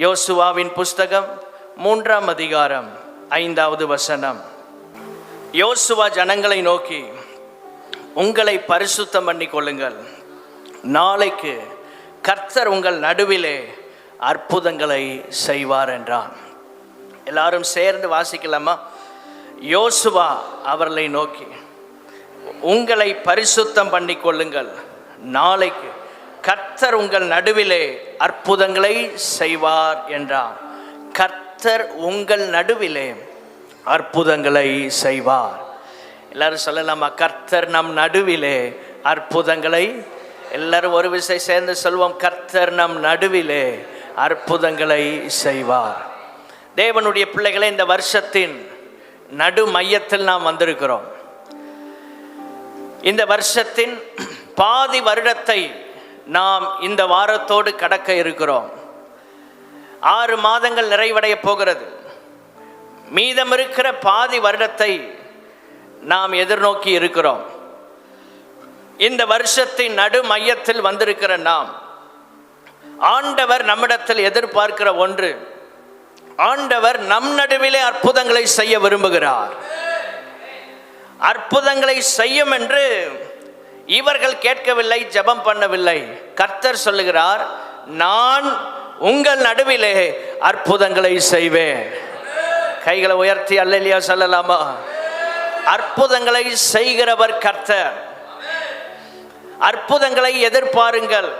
யோசுவாவின் புஸ்தகம் 3ஆம் அதிகாரம் 5வது வசனம். யோசுவா ஜனங்களை நோக்கி, உங்களை பரிசுத்தம் பண்ணி கொள்ளுங்கள், நாளைக்கு கர்த்தர் உங்கள் நடுவிலே அற்புதங்களை செய்வார் என்றான். எல்லாரும் சேர்ந்து வாசிக்கலாமா? யோசுவா அவர்களை நோக்கி, உங்களை பரிசுத்தம் பண்ணி கொள்ளுங்கள், நாளைக்கு கர்த்தர் உங்கள் நடுவிலே அற்புதங்களை செய்வார் என்றார். கர்த்தர் உங்கள் நடுவிலே அற்புதங்களை செய்வார். எல்லாரும் சொல்லலாமா? கர்த்தர் நம் நடுவிலே அற்புதங்களை. எல்லாரும் ஒரு விஷயம் சேர்ந்து சொல்வோம், கர்த்தர் நம் நடுவிலே அற்புதங்களை செய்வார். தேவனுடைய பிள்ளைகளை, இந்த வருஷத்தின் நடு மையத்தில் நாம் வந்திருக்கிறோம். இந்த வருஷத்தின் பாதி வருடத்தை நாம் இந்த வாரத்தோடு கடக்க இருக்கிறோம். 6 மாதங்கள் நிறைவடைய போகிறது. மீதம் இருக்கிற பாதி வருடத்தை நாம் எதிர்நோக்கி இருக்கிறோம். இந்த வருஷத்தின் நடு மையத்தில் வந்திருக்கிற நாம், ஆண்டவர் நம்மிடத்தில் எதிர்பார்க்கிற ஒன்று, ஆண்டவர் நம் நடுவிலே அற்புதங்களை செய்ய விரும்புகிறார். அற்புதங்களை செய்யும் என்று இவர்கள் கேட்கவில்லை, ஜெபம் பண்ணவில்லை. கர்த்தர் சொல்லுகிறார், நான் உங்கள் நடுவிலே அற்புதங்களை செய்வேன். கைகளை உயர்த்தி அல்லேலூயா சொல்லலாமா? அற்புதங்களை செய்கிறவர் கர்த்தர். அற்புதங்களை எதிர்பாருங்கள்.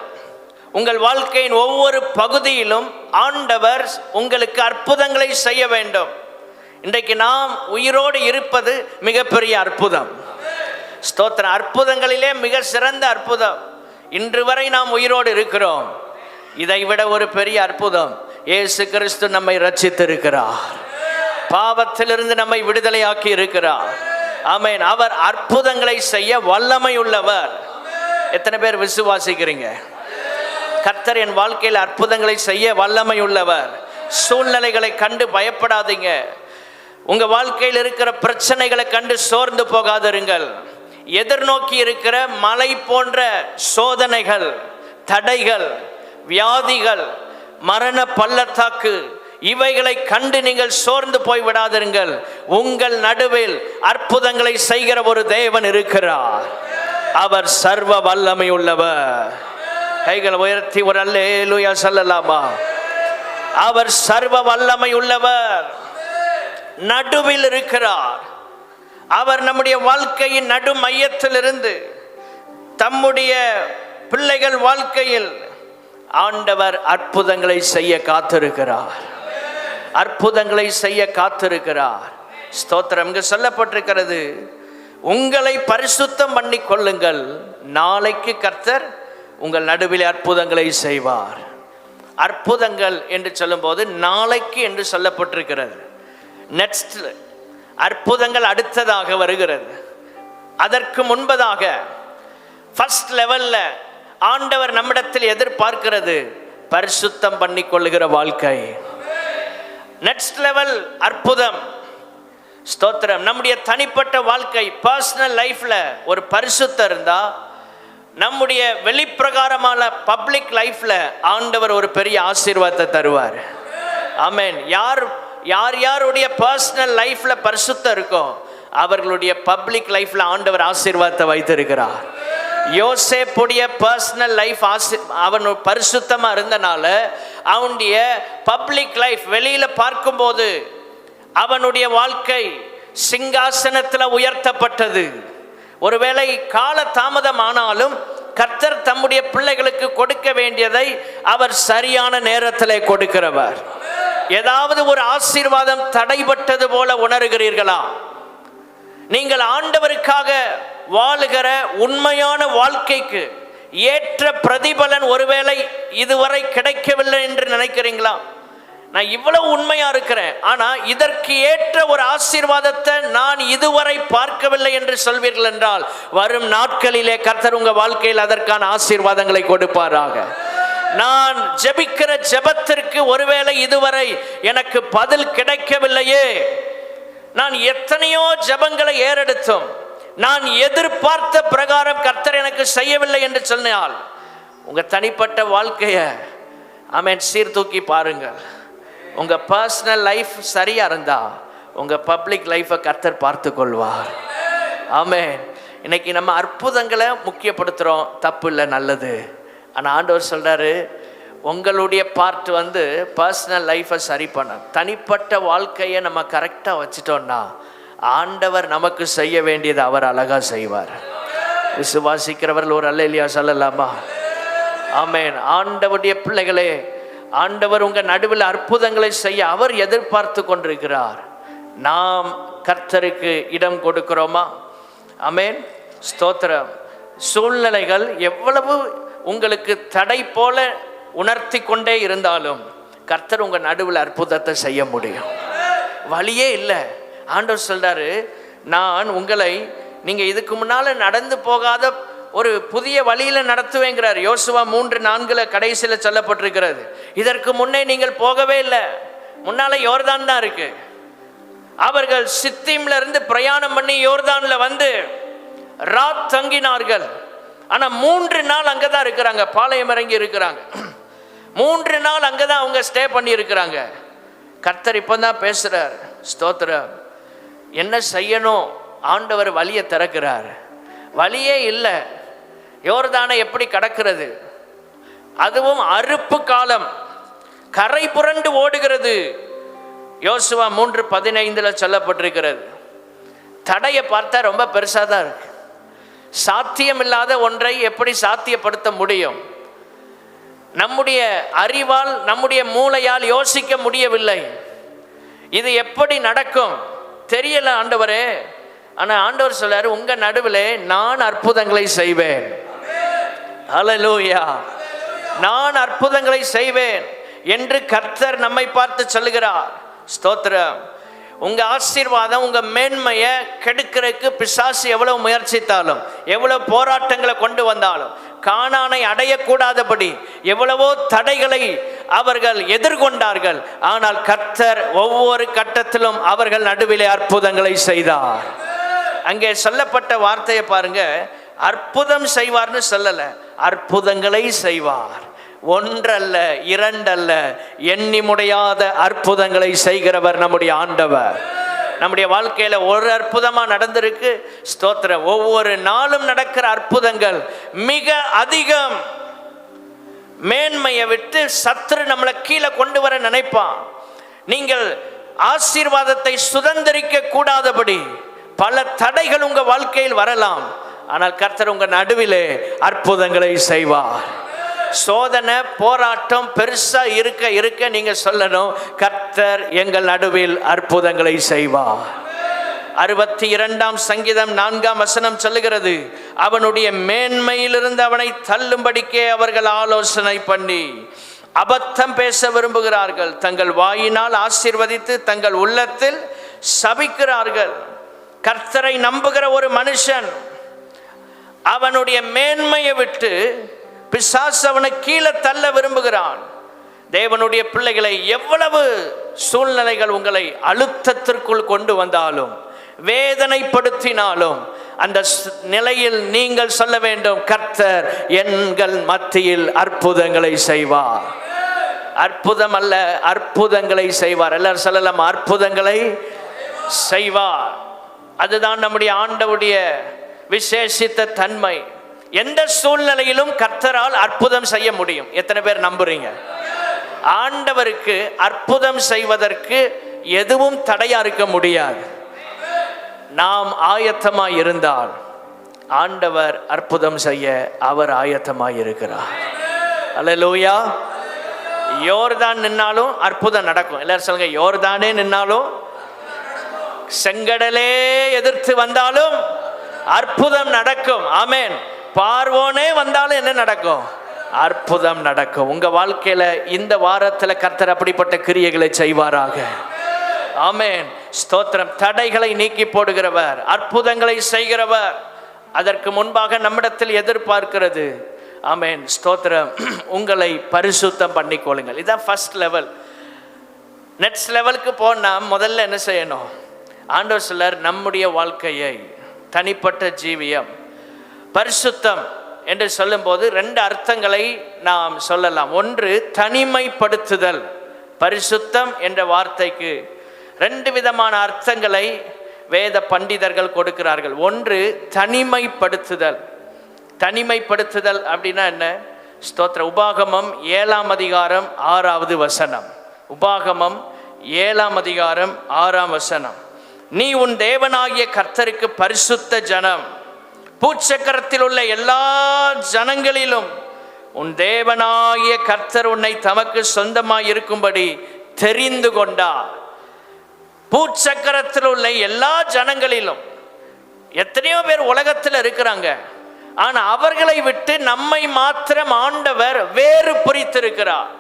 உங்கள் வாழ்க்கையின் ஒவ்வொரு பகுதியிலும் ஆண்டவர் உங்களுக்கு அற்புதங்களை செய்ய வேண்டும். இன்றைக்கு நாம் உயிரோடு இருப்பது மிகப்பெரிய அற்புதம். ஸ்தோத்திரம். அற்புதங்களிலே மிக சிறந்த அற்புதம். இன்று வரை நாம் உயிரோடு இருக்கிறோம். இதைவிட ஒரு பெரிய அற்புதம், இயேசு கிறிஸ்து நம்மை ரட்சித்திருக்கிறார், பாவத்திலிருந்து நம்மை விடுதலையாக்கி இருக்கிறார். ஆமென். அவர் அற்புதங்களை செய்ய வல்லமை உள்ளவர். எத்தனை பேர் விசுவாசிக்கிறீங்க? கர்த்தர் என் வாழ்க்கையில் அற்புதங்களை செய்ய வல்லமை உள்ளவர். சூழ்நிலைகளை கண்டு பயப்படாதீங்க. உங்க வாழ்க்கையில் இருக்கிற பிரச்சனைகளை கண்டு சோர்ந்து போகாதிருங்கள். எதிர்நோக்கி இருக்கிற மலை போன்ற சோதனைகள், தடைகள், வியாதிகள், மரண பள்ளத்தாக்கு, இவைகளை கண்டு நீங்கள் சோர்ந்து போய் விடாதிருங்கள். உங்கள் நடுவில் அற்புதங்களை செய்கிற ஒரு தேவன் இருக்கிறார். அவர் சர்வ வல்லமை உள்ளவர். கைகளை உயர்த்தி ஒரு அல்லேலூயா சொல்லலாமா? அவர் சர்வ வல்லமை உள்ளவர், நடுவில் இருக்கிறார். அவர் நம்முடைய வாழ்க்கையின் நடு மையத்திலிருந்து தம்முடைய பிள்ளைகள் வாழ்க்கையில் ஆண்டவர் அற்புதங்களை செய்ய காத்திருக்கிறார். அற்புதங்களை செய்ய காத்திருக்கிறார். ஸ்தோத்திரம். இங்கு சொல்லப்பட்டிருக்கிறது, உங்களை பரிசுத்தம் பண்ணி கொள்ளுங்கள், நாளைக்கு கர்த்தர் உங்கள் நடுவில் அற்புதங்களை செய்வார். அற்புதங்கள் என்று சொல்லும்போது நாளைக்கு என்று சொல்லப்பட்டிருக்கிறது. நெக்ஸ்ட் அற்புதங்கள் அடுத்ததாக வருகிறது. அதற்கு முன்பதாக ஃபர்ஸ்ட் லெவல்ல ஆண்டவர் நம்மிடத்தில் எதிர்பார்க்கிறது பரிசுத்தம் பண்ணி கொள்ளுகிற வாழ்க்கை. நெக்ஸ்ட் லெவல் அற்புதம். ஸ்தோத்திரம். நம்முடைய தனிப்பட்ட வாழ்க்கை, பர்சனல் லைஃப்ல ஒரு பரிசுத்தம் இருந்தா, நம்முடைய வெளிப்பிரகாரமான பப்ளிக் லைஃப்ல ஆண்டவர் ஒரு பெரிய ஆசீர்வாதத்தை தருவார். ஆமென். யாருடைய பர்சனல் லைஃப்ல பரிசுத்தம் இருக்கோ அவர்களுடைய பப்ளிக் லைஃப்ல ஆண்டவர் ஆசீர்வாதத்தை வைத்திருக்கிறார். யோசேப்புடைய பர்சனல் லைஃப் அவன் பரிசுத்தமா இருந்தனால அவனுடைய பப்ளிக் லைஃப் வெளியில பார்க்கும்போது அவனுடைய வாழ்க்கை சிங்காசனத்துல உயர்த்தப்பட்டது. ஒருவேளை கால தாமதம் ஆனாலும் கர்த்தர் தம்முடைய பிள்ளைகளுக்கு கொடுக்க வேண்டியதை அவர் சரியான நேரத்திலே கொடுக்கிறவர். ஏதாவது ஒரு ஆசீர்வாதம் தடைபட்டது போல உணர்கிறீர்களா? நீங்கள் ஆண்டவருக்காக வாழுகிற உண்மையான வாழ்க்கைக்கு ஏற்ற பிரதிபலன் ஒருவேளை இதுவரை கிடைக்கவில்லை என்று நினைக்கிறீங்களா? நான் இவ்வளவு உண்மையா இருக்கிறேன், ஆனா இதற்கு ஏற்ற ஒரு ஆசீர்வாதத்தை நான் இதுவரை பார்க்கவில்லை என்று சொல்வீர்கள் என்றால், வரும் நாட்களிலே கர்த்தர் உங்க வாழ்க்கையில் அதற்கான ஆசீர்வாதங்களை கொடுப்பாராக. நான் ஜெபிக்கிற ஜெபத்திற்கு ஒருவேளை இதுவரை எனக்கு பதில் கிடைக்கவில்லையே, நான் எத்தனையோ ஜெபங்களை ஏறெடுத்தோம், நான் எதிர்பார்த்த பிரகாரம் கர்த்தர் எனக்கு செய்யவில்லை என்று சொன்னால், உங்க தனிப்பட்ட வாழ்க்கைய ஆமென். சீர்தூக்கி பாருங்கள். உங்கள் பர்சனல் லைஃப் சரியாக இருந்தால் உங்கள் பப்ளிக் லைஃப்பை கர்த்தர் பார்த்து கொள்வார். ஆமென். இன்னைக்கு நம்ம அற்புதங்களை முக்கியப்படுத்துகிறோம், தப்பு இல்லை, நல்லது. ஆனால் ஆண்டவர் சொல்கிறாரு, உங்களுடைய பார்ட் பர்சனல் லைஃப்பை சரி பண்ண, தனிப்பட்ட வாழ்க்கையை நம்ம கரெக்டாக வச்சுட்டோம்னா ஆண்டவர் நமக்கு செய்ய வேண்டியது அவர் அழகாக செய்வார். விசுவாசிக்கிறவர்கள் ஒரு அல்லேலூயா சொல்லலாமா? ஆமென். ஆண்டவருடைய பிள்ளைகளே, ஆண்டவர் உங்கள் நடுவில் அற்புதங்களை செய்ய அவர் எதிர்பார்த்து கொண்டிருக்கிறார். நாம் கர்த்தருக்கு இடம் கொடுக்கிறோமா? ஆமென். ஸ்தோத்திரம். சூழ்நிலைகள் எவ்வளவு உங்களுக்கு தடை போல உணர்த்தி கொண்டே இருந்தாலும் கர்த்தர் உங்கள் நடுவில் அற்புதத்தை செய்ய முடியும். வழியே இல்லை. ஆண்டவர் சொல்றாரு, நான் உங்களை நீங்கள் இதுக்கு முன்னால் நடந்து போகாத ஒரு புதிய வழியில் நடத்துவேங்கிறார். யோசுவா 3:4 கடைசியில் சொல்லப்பட்டிருக்கிறது. இதற்கு முன்னே நீங்கள் போகவே இல்லை, முன்னால யோர்தான் தான் இருக்கு. அவர்கள் சித்தீம்ல இருந்து பிரயாணம் பண்ணி யோர்தான்ல ராத் தங்கினார்கள். ஆனா 3 நாள் அங்கதான் இருக்கிறாங்க, பாளையம் இறங்கி இருக்கிறாங்க. 3 நாள் அங்கதான் அவங்க ஸ்டே பண்ணி இருக்கிறாங்க. கர்த்தர் இப்பதான் பேசுறார். ஸ்தோத்திரம். என்ன செய்யணும்? ஆண்டவர் வழியை திறக்கிறார். வழியே இல்லை. யோர்தானை எப்படி கடக்கிறது? அதுவும் அறுப்பு காலம், கரை புரண்டு ஓடுகிறது. யோசுவா 3:15 சொல்லப்பட்டிருக்கிறது. தடையை பார்த்தா ரொம்ப பெருசாக தான் இருக்கு. சாத்தியமில்லாத ஒன்றை எப்படி சாத்தியப்படுத்த முடியும்? நம்முடைய அறிவால், நம்முடைய மூளையால் யோசிக்க முடியவில்லை. இது எப்படி நடக்கும் தெரியல ஆண்டவரே. ஆனால் ஆண்டவர் சொல்றாரு, உங்க நடுவிலே நான் அற்புதங்களை செய்வேன். ஹல்லேலூயா. நான் அற்புதங்களை செய்வேன் என்று கர்த்தர் நம்மை பார்த்து சொல்லுகிறார். ஸ்தோத்திரம். உங்க ஆசீர்வாதம், உங்க மேன்மையை கெடுக்கிறதுக்கு பிசாசு எவ்வளவு முயற்சித்தாலும், எவ்வளவு போராட்டங்களை கொண்டு வந்தாலும், கானானை அடையக்கூடாதபடி எவ்வளவோ தடைகளை அவர்கள் எதிர்கொண்டார்கள். ஆனால் கர்த்தர் ஒவ்வொரு கட்டத்திலும் அவர்கள் நடுவிலே அற்புதங்களை செய்தார். அங்கே சொல்லப்பட்ட வார்த்தையை பாருங்க. அற்புதம் செய்வார்னு சொல்லல, அற்புதங்களை செய்வார். ஒன்றல்ல, இரண்டல்ல, எண்ணி முடியாத அற்புதங்களை செய்கிறவர் நம்முடைய ஆண்டவர். நம்முடைய வாழ்க்கையில ஒரு அற்புதமா நடந்திருக்கு. ஸ்தோத்திரம். ஒவ்வொரு நாளும் நடக்கிற அற்புதங்கள் மிக அதிகம். மேன்மையை விட்டு சத்துரு நம்மளை கீழே கொண்டு வர நினைப்பான். நீங்கள் ஆசீர்வாதத்தை சுதந்திரிக்க கூடாதபடி பல தடைகள் உங்க வாழ்க்கையில் வரலாம். ஆனால் கர்த்தர் உங்க நடுவிலே அற்புதங்களை செய்வார். சோதனை, போராட்டம் பெருசா இருக்க இருக்க நீங்க சொல்லணும், கர்த்தர் எங்கள் நடுவில் அற்புதங்களை செய்வார். 62ஆம் சங்கீதம் 4ஆம் வசனம் சொல்லுகிறது, அவனுடைய மேன்மையிலிருந்து அவனை தள்ளும்படிக்கே அவர்கள் ஆலோசனை பண்ணி அபத்தம் பேச விரும்புகிறார்கள். தங்கள் வாயினால் ஆசீர்வதித்து தங்கள் உள்ளத்தில் சபிக்கிறார்கள். கர்த்தரை நம்புகிற ஒரு மனுஷன் அவனுடைய மேன்மையை விட்டு பிசாசு அவனை கீழே தள்ள விரும்புகிறான். தேவனுடைய பிள்ளைகளை, எவ்வளவு சூழ்நிலைகள் உங்களை அழுத்தத்திற்குள் கொண்டு வந்தாலும், வேதனைப்படுத்தினாலும், அந்த நிலையில் நீங்கள் சொல்ல வேண்டும், கர்த்தர் எங்கள் மத்தியில் அற்புதங்களை செய்வார். அற்புதம் அல்ல, அற்புதங்களை செய்வார். எல்லாரும் சொல்லலாம், அற்புதங்களை செய்வார். அதுதான் நம்முடைய ஆண்டவருடைய விசேஷித்த தன்மை. எந்த சூழ்நிலையிலும் கர்த்தரால் அற்புதம் செய்ய முடியும். எத்தனை பேர் நம்புறீங்க? ஆண்டவருக்கு அற்புதம் செய்வதற்கு எதுவும் தடையா இருக்க முடியாது. நாம் ஆயத்தமாய் இருந்தால் ஆண்டவர் அற்புதம் செய்ய அவர் ஆயத்தமாய் இருக்கிறார். அல்லேலூயா. யோர்தான் நின்னாலும் அற்புதம் நடக்கும். எல்லாரும் சொல்லுங்க, யோர்தானே நின்னாலும், செங்கடலே எதிர்த்து வந்தாலும் அற்புதம் நடக்கும். ஆமென். பார்வோனே வந்தாலும் என்ன நடக்கும்? அற்புதம் நடக்கும். உங்க வாழ்க்கையில இந்த வாரத்தில் கர்த்தர் அப்படிப்பட்ட கிரியைகளை செய்வாராக. ஆமென். ஸ்தோத்திரம். தடைகளை நீக்கி போடுகிறவர், அற்புதங்களை செய்கிறவர். அதற்கு முன்பாக நம்மிடத்தில் எதிர்பார்க்கிறது. ஆமென். ஸ்தோத்திரம். உங்களை பரிசுத்தம் பண்ணிக்கொள்ளுங்கள். இதுதான் ஃபர்ஸ்ட் லெவல். நெக்ஸ்ட் லெவலுக்கு போனா முதல்ல என்ன செய்யணும்? ஆண்டவர் சொல்றார், நம்முடைய வாழ்க்கையை, தனிப்பட்ட ஜீவியம், பரிசுத்தம், என்று சொல்லும்போது ரெண்டு அர்த்தங்களை நாம் சொல்லலாம். ஒன்று தனிமைப்படுத்துதல். பரிசுத்தம் என்ற வார்த்தைக்கு ரெண்டு விதமான அர்த்தங்களை வேத பண்டிதர்கள் கொடுக்கிறார்கள். ஒன்று தனிமைப்படுத்துதல். தனிமைப்படுத்துதல் அப்படின்னா என்ன? ஸ்தோத்திர உபாகமம் 7ஆம் அதிகாரம் 6வது வசனம். உபாகமம் 7ஆம் அதிகாரம் 6ஆம் வசனம். நீ உன் தேவனாகிய கர்த்தருக்கு பரிசுத்த ஜனம், பூச்சக்கரத்தில் உள்ள எல்லா ஜனங்களிலும் உன் தேவனாகிய கர்த்தர் உன்னை தமக்கு சொந்தமாய் இருக்கும்படி தெரிந்து கொண்டார். பூச்சக்கரத்தில் உள்ள எல்லா ஜனங்களிலும் எத்தனையோ பேர் உலகத்தில் இருக்கிறாங்க, ஆனா அவர்களை விட்டு நம்மை மாத்திரம் ஆண்டவர் வேறு பிரித்திருக்கிறார்.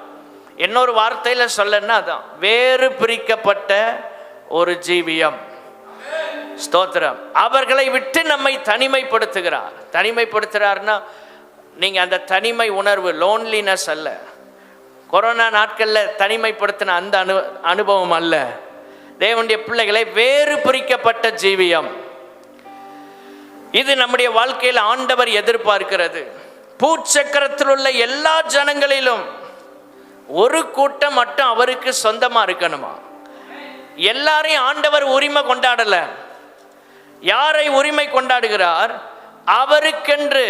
இன்னொரு வார்த்தையில சொல்லன்னா அதான் வேறு பிரிக்கப்பட்ட ஒரு ஜீவியம். ஸ்தோத்திரம். அவர்களை விட்டு நம்மை தனிமைப்படுத்துகிறார். தனிமைப்படுத்துகிறார்னா நீங்க அந்த தனிமை உணர்வு, லோன்லினஸ் அல்ல. கொரோனா நாட்களில் தனிமைப்படுத்தின அந்த அனுபவம் அல்ல. தேவனுடைய பிள்ளைகளை வேறு பிரிக்கப்பட்ட ஜீவியம். இது நம்முடைய வாழ்க்கையில் ஆண்டவர் எதிர்பார்க்கிறது. பூச்சக்கரத்தில் உள்ள எல்லா ஜனங்களிலும் ஒரு கூட்டம் மட்டும் அவருக்கு சொந்தமா இருக்கணுமா? எல்லாரையும் ஆண்டவர் உரிமை கொண்டாடல. யாரை உரிமை கொண்டாடுகிறார்? அவருக்கென்று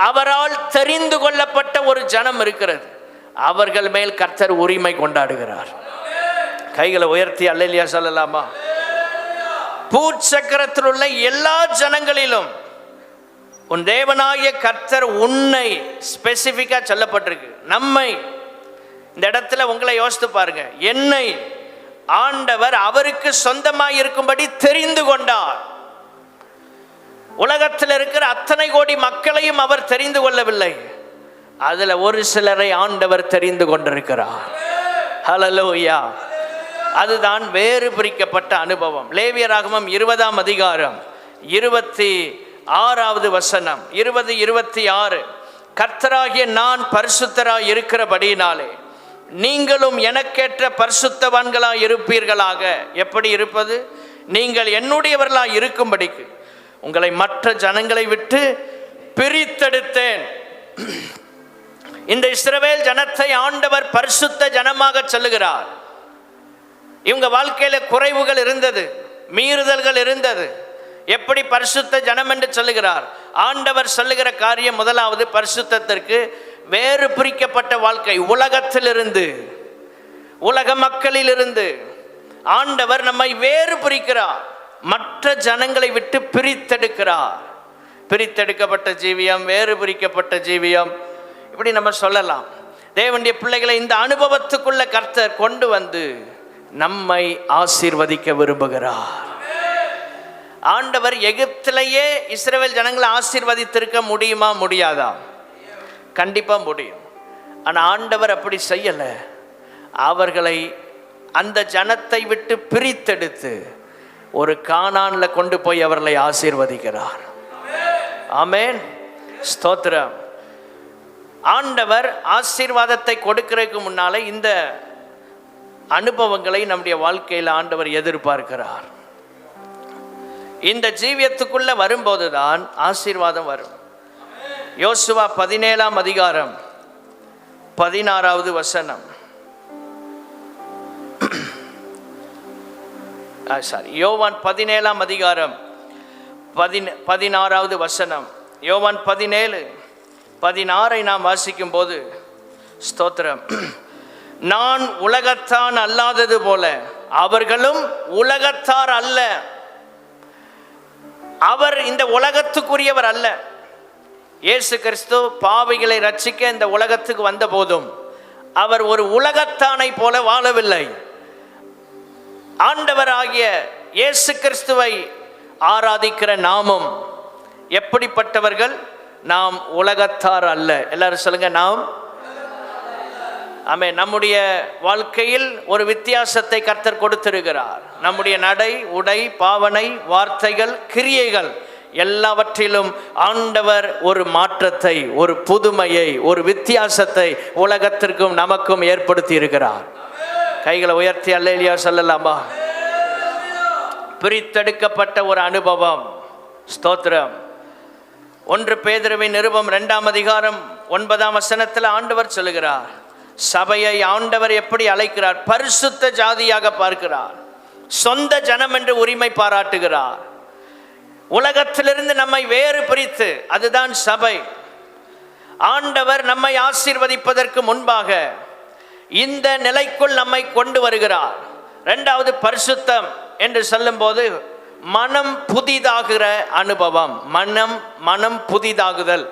அவரால் தெரிந்து கொள்ளப்பட்ட ஒரு ஜனம் இருக்கிறது. அவர்கள் மேல் கர்த்தர் உரிமை கொண்டாடுகிறார். கைகளை உயர்த்தி அல்லேலூயா சொல்லலாமா? பூச்சக்கரத்தில் உள்ள எல்லா ஜனங்களிலும் உன் தேவனாகிய கர்த்தர் உன்னை ஸ்பெசிஃபிக்கா சொல்லப்பட்டிருக்கு. நம்மை, இந்த இடத்துல உங்களை யோசித்து பாருங்க. என்னை ஆண்டவர் அவருக்கு சொந்தமாய் இருக்கும்படி தெரிந்து கொண்டார். உலகத்தில் இருக்கிற அத்தனை கோடி மக்களையும் அவர் தெரிந்து கொள்ளவில்லை. அதுல ஒரு சிலரை ஆண்டவர் தெரிந்து கொண்டிருக்கிறார். ஹல்லேலூயா. அதுதான் வேறு பிரிக்கப்பட்ட அனுபவம். லேவியராகமம் 20ஆம் அதிகாரம் 26வது வசனம், 20-26. கர்த்தராகிய நான் பரிசுத்தராய் இருக்கிறபடியினாலே நீங்களும் எனக்கேற்ற பரிசுத்தவான்களாய் இருப்பீர்களாக. எப்படி இருப்பது? நீங்கள் என்னுடையவர்களாய் இருக்கும்படிக்கு உங்களை மற்ற ஜனங்களை விட்டு பிரித்தெடுத்தேன். இந்த இஸ்ரவேல் ஜனத்தை ஆண்டவர் பரிசுத்த ஜனமாக சொல்லுகிறார். இவங்க வாழ்க்கையில குறைவுகள் இருந்தது, மீறுதல்கள் இருந்தது. எப்படி பரிசுத்த ஜனம் என்று சொல்லுகிறார்? ஆண்டவர் சொல்லுகிற காரியம் முதலாவது பரிசுத்தத்திற்கு வேறு பிரிக்கப்பட்ட வாழ்க்கை. உலகத்திலிருந்து, உலக மக்களிலிருந்து ஆண்டவர் நம்மை வேறு பிரிக்கிறார். மற்ற ஜனங்களை விட்டு பிரித்தெடுக்கிறார். பிரித்தெடுக்கப்பட்ட ஜீவியம், வேறு பிரிக்கப்பட்ட ஜீவியம், இப்படி நம்ம சொல்லலாம். தேவனுடைய பிள்ளைகளை இந்த அனுபவத்துக்குள்ள கர்த்தர் கொண்டு வந்து நம்மை ஆசீர்வதிக்க விரும்புகிறார். ஆண்டவர் எகிப்திலேயே இஸ்ரவேல் ஜனங்களை ஆசீர்வதித்திருக்க முடியுமா? முடியாதா? கண்டிப்பா முடியும். ஆனா ஆண்டவர் அப்படி செய்யல. அவர்களை அந்த ஜனத்தை விட்டு பிரித்தெடுத்து ஒரு கானான்ல கொண்டு போய் அவர்களை ஆசீர்வதிக்கிறார். ஆமென். ஸ்தோத்திரம். ஆண்டவர் ஆசீர்வாதத்தை கொடுக்கிறதுக்கு முன்னாலே இந்த அனுபவங்களை நம்முடைய வாழ்க்கையில் ஆண்டவர் எதிர்பார்க்கிறார். இந்த ஜீவியத்துக்குள்ள வரும்போதுதான் ஆசீர்வாதம் வரும். யோசுவா 17ஆம் அதிகாரம் 16வது வசனம். யோவான் 17ஆம் அதிகாரம் 16வது வசனம். யோவான் 17:16 நாம் வாசிக்கும் போது, ஸ்தோத்திரம், நான் உலகத்தான் அல்லாதது போல அவர்களும் உலகத்தார் அல்ல. அவர் இந்த உலகத்துக்குரியவர் அல்ல. இயேசு கிறிஸ்து பாவிகளை ரட்சிக்க இந்த உலகத்துக்கு வந்த போதும் அவர் ஒரு உலகத்தானை போல வாழவில்லை. ஆண்டவராகிய இயேசு கிறிஸ்துவை ஆராதிக்கிற நாமும் எப்படிப்பட்டவர்கள்? நாம் உலகத்தார் அல்ல. எல்லாரும் சொல்லுங்க, நாம். ஆமென். நம்முடைய வாழ்க்கையில் ஒரு வித்தியாசத்தை கர்த்தர் கொடுத்திருக்கிறார். நம்முடைய நடை, உடை, பாவனை, வார்த்தைகள், கிரியைகள் எல்லாவற்றிலும் ஆண்டவர் ஒரு மாற்றத்தை, ஒரு புதுமையை, ஒரு வித்தியாசத்தை உலகத்திற்கும் நமக்கும் ஏற்படுத்தி இருக்கிறார். கைகளை உயர்த்தி அல்லேலூயா சொல்லலாமா? பிரித்தெடுக்கப்பட்ட ஒரு அனுபவம். ஸ்தோத்திரம். 1 பேதுருவின் நிருபம் 2ஆம் அதிகாரம் 9ஆம் வசனத்தில் ஆண்டவர் சொல்லுகிறார், சபையை ஆண்டவர் எப்படி அழைக்கிறார்? பரிசுத்த ஜாதியாக பார்க்கிறார், சொந்த ஜனம் என்று உரிமை பாராட்டுகிறார். உலகத்திலிருந்து நம்மை வேறு பிரித்து, அதுதான் சபை. ஆண்டவர் நம்மை ஆசீர்வதிப்பதற்கு முன்பாக இந்த நிலைக்குள் நம்மை கொண்டு வருகிறார். 2வது பரிசுத்தம் என்று சொல்லும்போது மனம் புதிதாகிற அனுபவம், மனம் புதிதாகுதல்.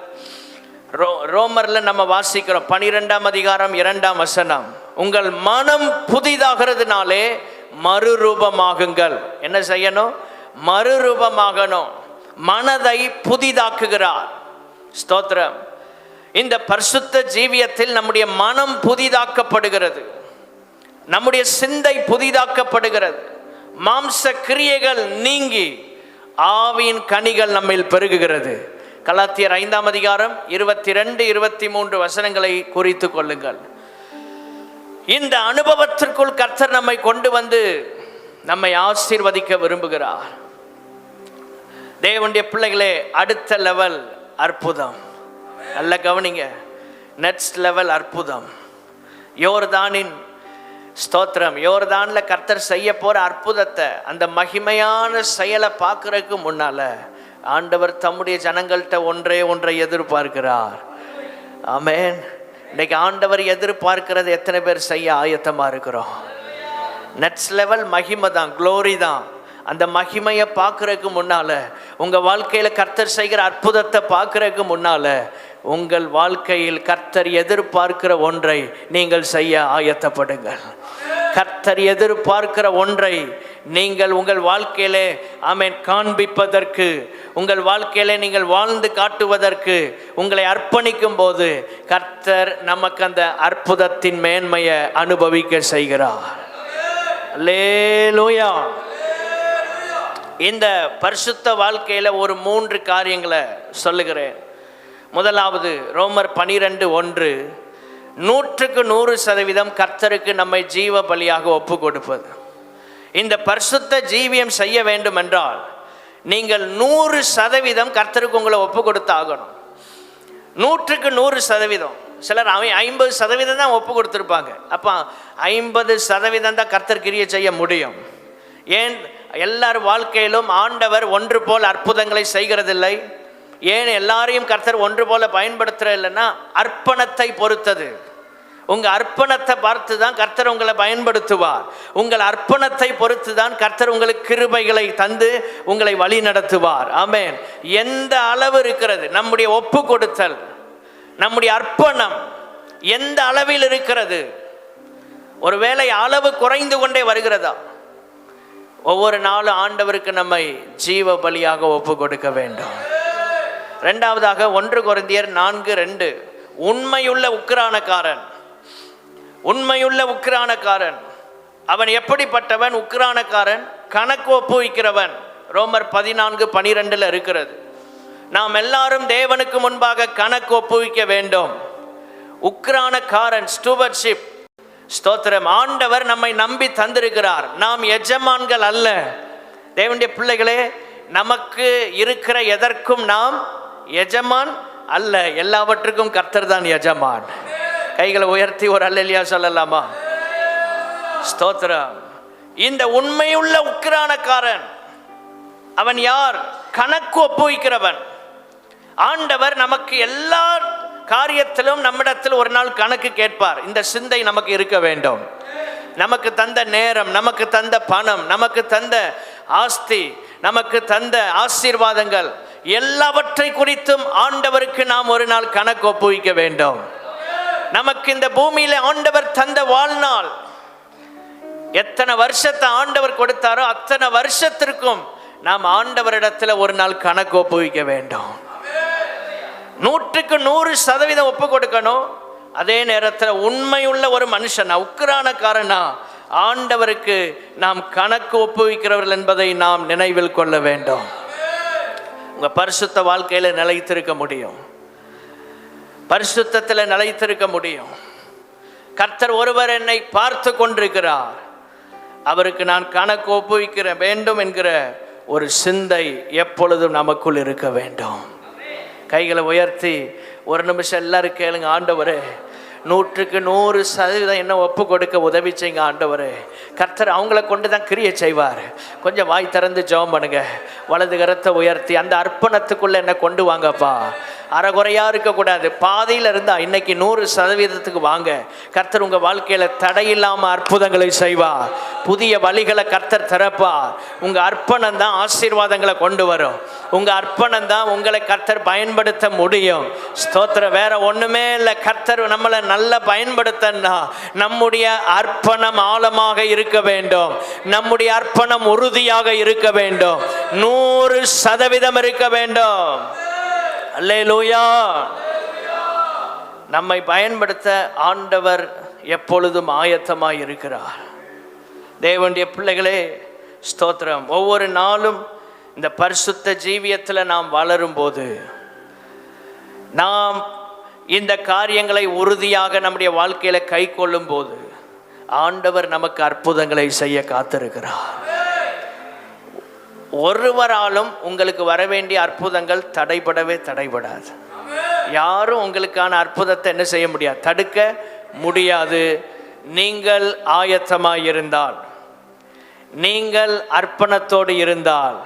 ரோமர்ல நம்ம வாசிக்கிறோம் 12ஆம் அதிகாரம் 2ஆம் வசனம், உங்கள் மனம் புதிதாகிறதுனாலே மறுரூபமாகுங்கள். என்ன செய்யணும்? மறுரூபமாகணும். மனதை புதிதாக்குகிறார். ஸ்தோத்திரம். இந்த பரிசுத்த ஜீவியத்தில் நம்முடைய மனம் புதிதாக்கப்படுகிறது, நம்முடைய சிந்தை புதிதாக்கப்படுகிறது, மாம்ச கிரியைகள் நீங்கி ஆவியின் கனிகள் நம்மில் பெருகுகிறது. கலாத்தியர் 5ஆம் அதிகாரம் 22, 23 வசனங்களை குறித்து கொள்ளுங்கள். இந்த அனுபவத்திற்குள் கர்த்தர் நம்மை கொண்டு வந்து நம்மை ஆசீர்வதிக்க விரும்புகிறார். தேவனுடைய பிள்ளைகளே, அடுத்த லெவல் அற்புதம். நல்ல கவனிங்க, நெக்ஸ்ட் லெவல் அற்புதம். யோர்தானின் ஸ்தோத்திரம், யோர்தான்ல கர்த்தர் செய்ய போற அற்புதத்தை, அந்த மகிமையான செயலை பார்க்கறதுக்கு முன்னால ஆண்டவர் தம்முடைய ஜனங்கள்கிட்ட ஒன்றை எதிர்பார்க்கிறார். ஆமென். இன்னைக்கு ஆண்டவர் எதிர்பார்க்கிறது எத்தனை பேர் செய்ய ஆயத்தமா இருக்கிறோம்? நெக்ஸ்ட் லெவல் மகிமை தான், க்ளோரி தான். அந்த மகிமையை பார்க்கறதுக்கு முன்னால, உங்க வாழ்க்கையில கர்த்தர் செய்கிற அற்புதத்தை பார்க்கறதுக்கு முன்னால, உங்கள் வாழ்க்கையில் கர்த்தர் எதிர்பார்க்கிற ஒன்றை நீங்கள் செய்ய ஆயத்தப்படுங்கள். கர்த்தர் எதிர்பார்க்கிற ஒன்றை நீங்கள் உங்கள் வாழ்க்கையிலே ஆமென் காண்பிப்பதற்கு, உங்கள் வாழ்க்கையிலே நீங்கள் வாழ்ந்து காட்டுவதற்கு உங்களை அர்ப்பணிக்கும் போது கர்த்தர் நமக்கு அந்த அற்புதத்தின் மேன்மையை அனுபவிக்க செய்கிறார். அல்லேலூயா. இந்த பரிசுத்த வாழ்க்கையில ஒரு 3 காரியங்களை சொல்லுகிறேன். முதலாவது, ரோமர் 12:1, 100க்கு 100% கர்த்தருக்கு நம்மை ஜீவ பலியாக ஒப்பு கொடுப்பது. இந்த பரிசுத்த ஜீவியம் செய்ய வேண்டும் என்றால் நீங்கள் 100% கர்த்தருக்கு உங்களை ஒப்பு கொடுத்து ஆகணும். 100க்கு 100%. சிலர் 50% தான் ஒப்பு கொடுத்துருப்பாங்க. அப்போ 50% தான் கர்த்தர் கிரியை செய்ய முடியும். ஏன் எல்லார் வாழ்க்கையிலும் ஆண்டவர் ஒன்று போல் அற்புதங்களை செய்கிறதில்லை? ஏன் எல்லாரையும் கர்த்தர் ஒன்று போல பயன்படுத்துற இல்லைன்னா, அர்ப்பணத்தை பொறுத்தது. உங்கள் அர்ப்பணத்தை பார்த்து தான் கர்த்தர் உங்களை பயன்படுத்துவார். உங்கள் அர்ப்பணத்தை பொறுத்து தான் கர்த்தர் உங்களுக்கு கிருபைகளை தந்து உங்களை வழி நடத்துவார். ஆமென். எந்த அளவு இருக்கிறது நம்முடைய ஒப்பு கொடுத்தல், நம்முடைய அர்ப்பணம் எந்த அளவில் இருக்கிறது? ஒருவேளை அளவு குறைந்து கொண்டே வருகிறதா? ஒவ்வொரு நாளும் ஆண்டவருக்கு நம்மை ஜீவ பலியாக ஒப்பு கொடுக்க வேண்டும். 2வதாக 1 கொரிந்தியர் 4:2, உண்மையுள்ள உக்கிரானக்காரன். உண்மையுள்ள உக்கிரானக்காரன் அவன் எப்படிப்பட்டவன்? உக்கிரானக்காரன் கணக்கு ஒப்புவிக்கிறவன். ரோமர் 14:12 இருக்கிறது. நாம் எல்லாரும் தேவனுக்கு முன்பாக கணக்கு ஒப்புவிக்க வேண்டும். உக்கிரானக்காரன், ஸ்டூவர்ட்ஷிப். ஸ்தோத்திரம். ஆண்டவர் நம்மை நம்பி தந்திருக்கிறார். நாம் எஜமான்கள் அல்ல. தேவனுடைய பிள்ளைகளே, நமக்கு இருக்கிற எதற்கும் நாம் எஜமான் அல்ல. எல்லாவற்றுக்கும் கர்த்தர் தான் எஜமான். கைகளை உயர்த்தி ஒரு அல்லேலூயா சொல்லலாமா? ஸ்தோத்திரம். இந்த உண்மையுள்ள உக்கிரானக்காரன் அவன் யார்? கணக்கு ஒப்புவிக்கிறவன். ஆண்டவர் நமக்கு எல்லா காரியத்திலும் நம்மிடத்தில் ஒரு நாள் கணக்கு கேட்பார். இந்த சிந்தை நமக்கு இருக்க வேண்டும். நமக்கு தந்த நேரம், நமக்கு தந்த பணம், நமக்கு தந்த ஆஸ்தி, நமக்கு தந்த ஆசீர்வாதங்கள் எல்லாவற்றை குறித்தும் ஆண்டவருக்கு நாம் ஒரு நாள் கணக்கு ஒப்புவிக்க வேண்டும். நமக்கு இந்த பூமியில ஆண்டவர் தந்த வாழ்நாள், எத்தனை வருஷத்தை ஆண்டவர் கொடுத்தாரோ அத்தனை வருஷத்திற்கும் நாம் ஆண்டவரிடத்துல ஒரு நாள் கணக்கு ஒப்புவிக்க வேண்டும். 100க்கு 100% ஒப்பு கொடுக்கணும். அதே நேரத்தில் உண்மையுள்ள ஒரு மனுஷனா, உக்கிரானக்காரனா ஆண்டவருக்கு நாம் கணக்கு ஒப்புவிக்கிறவர்கள் என்பதை நாம் நினைவில் கொள்ள வேண்டும். உங்க பரிசுத்த வாழ்க்கையில நிலைத்திருக்க முடியும், பரிசுத்தத்தில் நிலைத்திருக்க முடியும். கர்த்தர் ஒருவர் என்னை பார்த்து கொண்டிருக்கிறார், அவருக்கு நான் கணக்கு ஒப்புவிக்க வேண்டும் என்கிற ஒரு சிந்தை எப்பொழுதும் நமக்குள் இருக்க வேண்டும். கைகளை உயர்த்தி ஒரு நிமிஷம் எல்லாரும் கேளுங்க. ஆண்டவரே, 100% என்ன ஒப்பு கொடுக்க உதவி செய்யுங்க ஆண்டவரே. கர்த்தர் அவங்கள கொண்டு தான் கிரியை செய்வார். கொஞ்சம் வாய் திறந்து ஜெபம் பண்ணுங்க. வலது கரத்தை உயர்த்தி அந்த அர்ப்பணத்துக்குள்ள என்ன கொண்டு வாங்கப்பா. அறகுறையா இருக்கக்கூடாது. பாதையில் இருந்தால் இன்னைக்கு 100% வாங்க. கர்த்தர் உங்கள் வாழ்க்கையில் தடையில்லாமல் அற்புதங்களை செய்வார். புதிய வழிகளை கர்த்தர் திறப்பார். உங்கள் அர்ப்பணம் தான் ஆசீர்வாதங்களை கொண்டு வரும். உங்கள் அர்ப்பணம் தான் உங்களை கர்த்தர் பயன்படுத்த முடியும். ஸ்தோத்திரம். வேற ஒன்றுமே இல்லை. கர்த்தர் நம்மளை நல்லா பயன்படுத்தனா நம்முடைய அர்ப்பணம் ஆழமாக இருக்க வேண்டும். நம்முடைய அர்ப்பணம் உறுதியாக இருக்க வேண்டும். 100% இருக்க வேண்டும். அல்லேலூயா. நம்மை பயன்படுத்த ஆண்டவர் எப்பொழுதும் ஆயத்தமாய் இருக்கிறார். தேவனுடைய பிள்ளைகளே, ஸ்தோத்திரம். ஒவ்வொரு நாளும் இந்த பரிசுத்த ஜீவியத்தில் நாம் வளரும் போது, நாம் இந்த காரியங்களை உறுதியாக நம்முடைய வாழ்க்கையில கை கொள்ளும் போது ஆண்டவர் நமக்கு அற்புதங்களை செய்ய காத்திருக்கிறார். ஒருவராலும் உங்களுக்கு வர வேண்டிய அற்புதங்கள் தடைபடாது. யாரும் உங்களுக்கான அற்புதத்தை என்ன செய்ய முடியாது, தடுக்க முடியாது. நீங்கள் ஆயத்தமாயிருந்தால், நீங்கள் அர்ப்பணத்தோடு இருந்தால்,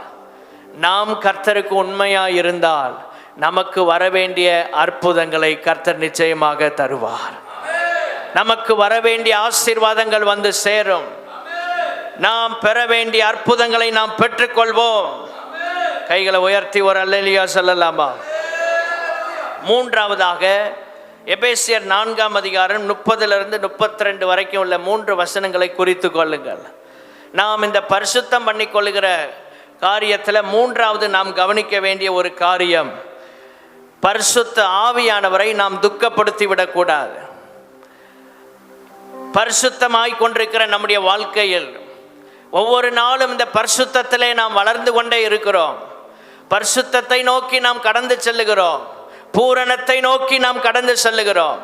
நாம் கர்த்தருக்கு உண்மையாக இருந்தால், நமக்கு வர வேண்டிய அற்புதங்களை கர்த்தர் நிச்சயமாக தருவார். நமக்கு வர வேண்டிய ஆசீர்வாதங்கள் வந்து சேரும். நாம் பெற வேண்டிய அற்புதங்களை நாம் பெற்றுக்கொள்வோம். கைகளை உயர்த்தி ஒரு அல்லேலூயா சொல்லலாமா? மூன்றாவதாக எபேசியர் 4ஆம் அதிகாரம் 30-32 வரைக்கும் உள்ள 3 வசனங்களை குறித்து கொள்ளுங்கள். நாம் இந்த பரிசுத்தம் பண்ணி கொள்ளுகிற காரியத்தில் மூன்றாவது நாம் கவனிக்க வேண்டிய ஒரு காரியம், பரிசுத்த ஆவியானவரை நாம் துக்கப்படுத்தி விடக்கூடாது. பரிசுத்தமாய் கொண்டிருக்கிற நம்முடைய வாழ்க்கையில் ஒவ்வொரு நாளும் இந்த பரிசுத்தத்திலே நாம் வளர்ந்து கொண்டே இருக்கிறோம். பரிசுத்தத்தை நோக்கி நாம் கடந்து செல்லுகிறோம். பூரணத்தை நோக்கி நாம் கடந்து செல்லுகிறோம்.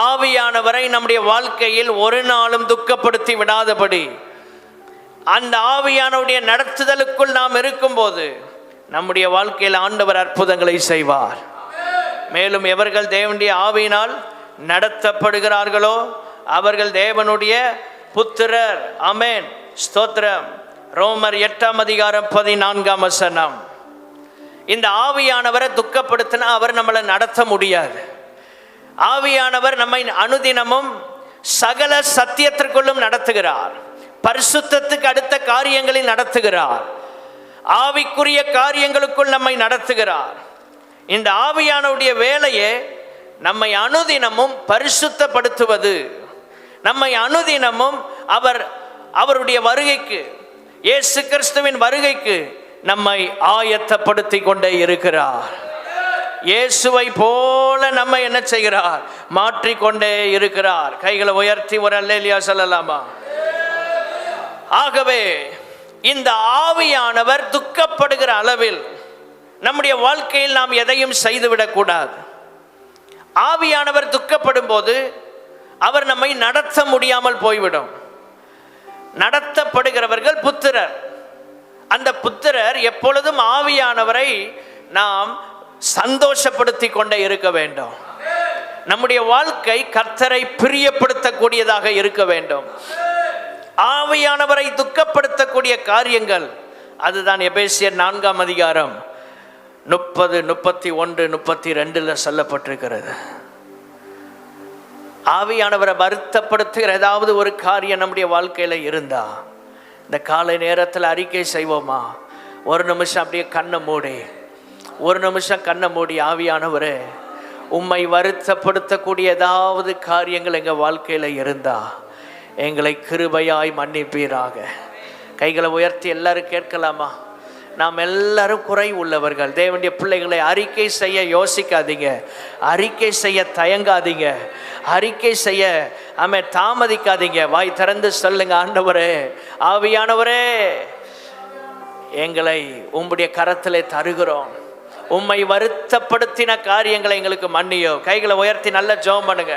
ஆவியானவரை நம்முடைய வாழ்க்கையில் ஒரு நாளும் துக்கப்படுத்தி விடாதபடி அந்த ஆவியானவருடைய நடத்துதலுக்குள் நாம் இருக்கும்போது நம்முடைய வாழ்க்கையில் ஆண்டவர் அற்புதங்களை செய்வார். மேலும் எவர்கள் தேவனுடைய ஆவியினால் நடத்தப்படுகிறார்களோ அவர்கள் தேவனுடைய புத்திரர். ஆமென். ஸ்தோத்திரம். ரோமர் 8ஆம் அதிகாரம் 14ஆம் வசனம். இந்த ஆவியானவரை துக்கப்படுத்தினா அவர் நம்மளை நடத்த முடியாது. ஆவியானவர் நம்மை அனுதினமும் சகல சத்தியத்திற்குள்ளும் நடத்துகிறார். பரிசுத்தத்துக்கு அடுத்த காரியங்களில் நடத்துகிறார். ஆவிக்குரிய காரியங்களுக்குள் நம்மை நடத்துகிறார். இந்த ஆவியானவருடைய வேலையே நம்மை அனுதினமும் பரிசுத்தப்படுத்துவது. நம்மை அனுதினமும் அவருடைய வருகைக்கு, இயேசு கிறிஸ்துவின் வருகைக்கு நம்மை ஆயத்தப்படுத்தி கொண்டே இருக்கிறார். இயேசுவை போல நம்மை என்ன செய்கிறார், மாற்றிக்கொண்டே இருக்கிறார். கைகளை உயர்த்தி ஒரு அல்லேலூயா சொல்லலாமா? ஆகவே இந்த ஆவியானவர் துக்கப்படுகிற அளவில் நம்முடைய வாழ்க்கையில் நாம் எதையும் செய்துவிடக்கூடாது. ஆவியானவர் துக்கப்படும் போது அவர் நம்மை நடத்த முடியாமல் போய்விடும். நடத்தப்படுகிறவர்கள் புத்திரர். அந்த புத்திரர் எப்பொழுதும் ஆவியானவரை நாம் சந்தோஷப்படுத்தி கொண்டே இருக்க வேண்டும். நம்முடைய வாழ்க்கை கர்த்தரை பிரியப்படுத்தக்கூடியதாக இருக்க வேண்டும். ஆவியானவரை துக்கப்படுத்தக்கூடிய காரியங்கள் அதுதான் எபேசியர் 4ஆம் அதிகாரம் 30, 31, 32 சொல்லப்பட்டிருக்கிறது. ஆவியானவரை வருத்தப்படுத்துகிற ஏதாவது ஒரு காரியம் நம்முடைய வாழ்க்கையில் இருந்தா இந்த காலை நேரத்தில் அறிக்கை செய்வோமா? ஒரு நிமிஷம் அப்படியே கண்ணை மூடி, ஒரு நிமிஷம் கண்ணை மூடி, ஆவியானவரே, உம்மை வருத்தப்படுத்தக்கூடிய ஏதாவது காரியங்கள் எங்கள் வாழ்க்கையில் இருந்தா எங்களை கிருபையாய் மன்னிப்பீராக. கைகளை உயர்த்தி எல்லாரும் கேட்கலாமா? நாம் எல்லாரும் குறை உள்ளவர்கள். தேவனுடைய பிள்ளைகளை அறிக்கை செய்ய யோசிக்காதீங்க, அறிக்கை செய்ய தயங்காதீங்க, அறிக்கை செய்ய தாமதிக்காதீங்க. வாய் திறந்து சொல்லுங்க, ஆண்டவரே, ஆவியானவரே, எங்களை உம்முடைய கரத்திலே தருகிறோம். உம்மை வருத்தப்படுத்தின காரியங்களை எங்களுக்கு மன்னியோ. கைகளை உயர்த்தி நல்ல ஜெபம் பண்ணுங்க.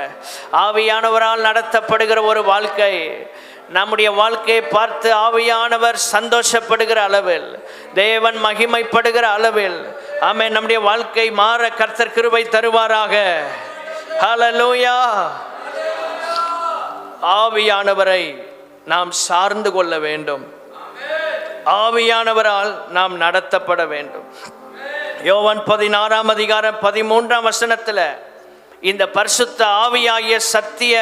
ஆவியானவரால் நடத்தப்படுகிற ஒரு வாழ்க்கை, நம்முடைய வாழ்க்கையை பார்த்து ஆவியானவர் சந்தோஷப்படுகிற அளவில், தேவன் மகிமைப்படுகிற அளவில் ஆமென் நம்முடைய வாழ்க்கை மாற கர்த்தர் கிருபை தருவாராக. ஹல்லேலூயா. ஆவியானவரை நாம் சார்ந்து கொள்ள வேண்டும். ஆவியானவரால் நாம் நடத்தப்பட வேண்டும். யோவான் 16:13 இந்த பரிசுத்த ஆவியாகிய சத்திய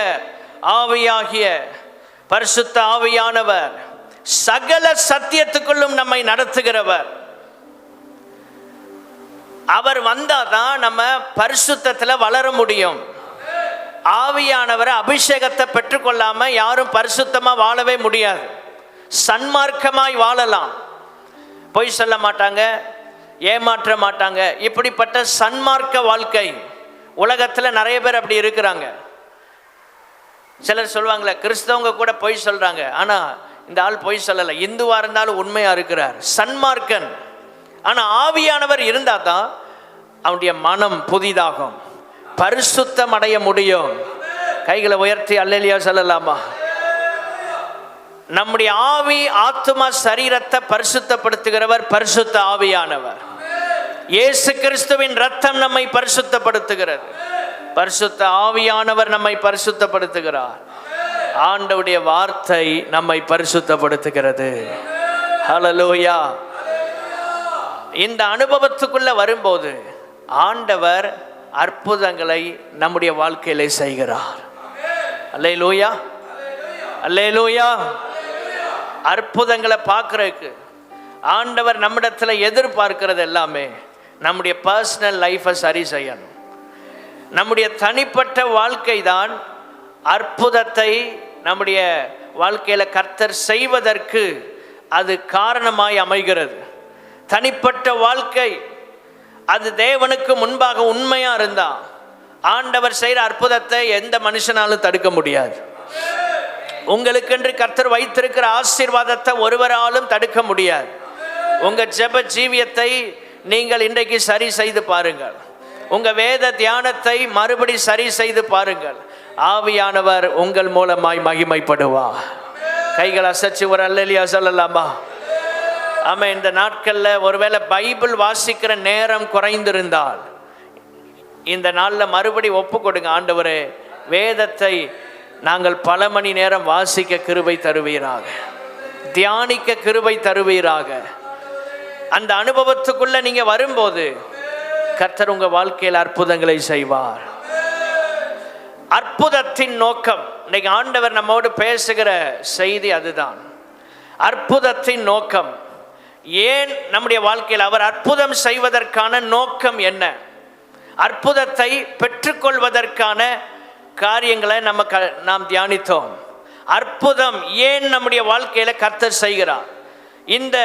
ஆவியாகிய பரிசுத்த ஆவியானவர் சகல சத்தியத்துக்குள்ளும் நம்மை நடத்துகிறவர். அவர் வந்தாதான் நம்ம பரிசுத்தத்தில் வளர முடியும். ஆவியானவரை அபிஷேகத்தை பெற்றுக்கொள்ளாம யாரும் பரிசுத்தமா வாழவே முடியாது. சன்மார்க்கமாய் வாழலாம், பொய் சொல்ல மாட்டாங்க, ஏமாற்ற மாட்டாங்க. இப்படிப்பட்ட சன்மார்க்க வாழ்க்கை உலகத்தில் நிறைய பேர் அப்படி இருக்கிறாங்க. சிலர் சொல்லுவாங்களே, கிறிஸ்தவங்க கூட பொய் சொல்றாங்க, ஆனா இந்த ஆள் பொய் சொல்லலை, இந்துவா இருந்தாலும் உண்மையா இருக்கிறார், சன்மார்க்கன். ஆனா ஆவியானவர் இருந்தா தான் அவனுடைய மனம் புதிதாகும், பரிசுத்தம் அடைய முடியும். கைகளை உயர்த்தி அல்லேலூயா சொல்லலாமா? நம்முடைய ஆவி ஆத்துமா சரீரத்தை பரிசுத்தப்படுத்துகிறவர் பரிசுத்த ஆவியானவர். இயேசு கிறிஸ்துவின் ரத்தம் நம்மை பரிசுத்தப்படுத்துகிறது, பரிசுத்த ஆவியானவர் நம்மை பரிசுத்தப்படுத்துகிறார். ஆண்டவருடைய வார்த்தை நம்மை பரிசுத்தப்படுத்துகிறது. ஹல்லேலூயா. இந்த அனுபவத்துக்குள்ள வரும்போது ஆண்டவர் அற்புதங்களை நம்முடைய வாழ்க்கையிலே செய்கிறார். அல்லேலூயா, அல்லேலூயா. அற்புதங்களை பார்க்கறதுக்கு ஆண்டவர் நம்மிடத்துல எதிர்பார்க்கிறது எல்லாமே நம்முடைய பர்சனல் லைஃபை சரி செய்யணும். நம்முடைய தனிப்பட்ட வாழ்க்கை தான் அற்புதத்தை நம்முடைய வாழ்க்கையில கர்த்தர் செய்வதற்கு அது காரணமாய் அமைகிறது. தனிப்பட்ட வாழ்க்கை அது தேவனுக்கு முன்பாக உண்மையா இருந்தா ஆண்டவர் செய்கிற அற்புதத்தை எந்த மனுஷனாலும் தடுக்க முடியாது. உங்களுக்கென்று கர்த்தர் வைத்திருக்கிற ஆசீர்வாதத்தை ஒருவராலும் தடுக்க முடியாது. உங்க ஜெப ஜீவியத்தை நீங்கள் இன்றைக்கு சரி செய்து பாருங்கள். உங்க வேத தியானத்தை மறுபடி சரி செய்து பாருங்கள். ஆவியானவர் உங்கள் மூலமாய் மகிமைப்படுவார். கைகள் அசைச்சு ஒரு அல்லேலூயா சொல்லலாமா? ஆமா. இந்த நாட்கள்ல ஒருவேளை பைபிள் வாசிக்கிற நேரம் குறைந்திருந்தால் இந்த நாள்ல மறுபடி ஒப்பு கொடுங்க. ஆண்டவரே, வேதத்தை நாங்கள் பல மணி நேரம் வாசிக்க கிருபை தருவீராக, தியானிக்க கிருபை தருவீராக. அந்த அனுபவத்துக்குள்ள நீங்க வரும்போது கர்த்தர் உங்க வாழ்க்கையில் அற்புதங்களை செய்வார். அற்புதத்தின் நோக்கம், இன்னைக்கு ஆண்டவர் நம்மோடு பேசுகிற செய்தி அதுதான். அற்புதத்தின் நோக்கம் ஏன் நம்முடைய வாழ்க்கையில் அவர் அற்புதம் செய்வதற்கான நோக்கம் என்ன? அற்புதத்தை பெற்றுக்கொள்வதற்கான காரியங்களை நாம் தியானித்தோம். அற்புதம் ஏன் நம்முடைய வாழ்க்கையில கர்த்தர் செய்கிறார்? இந்த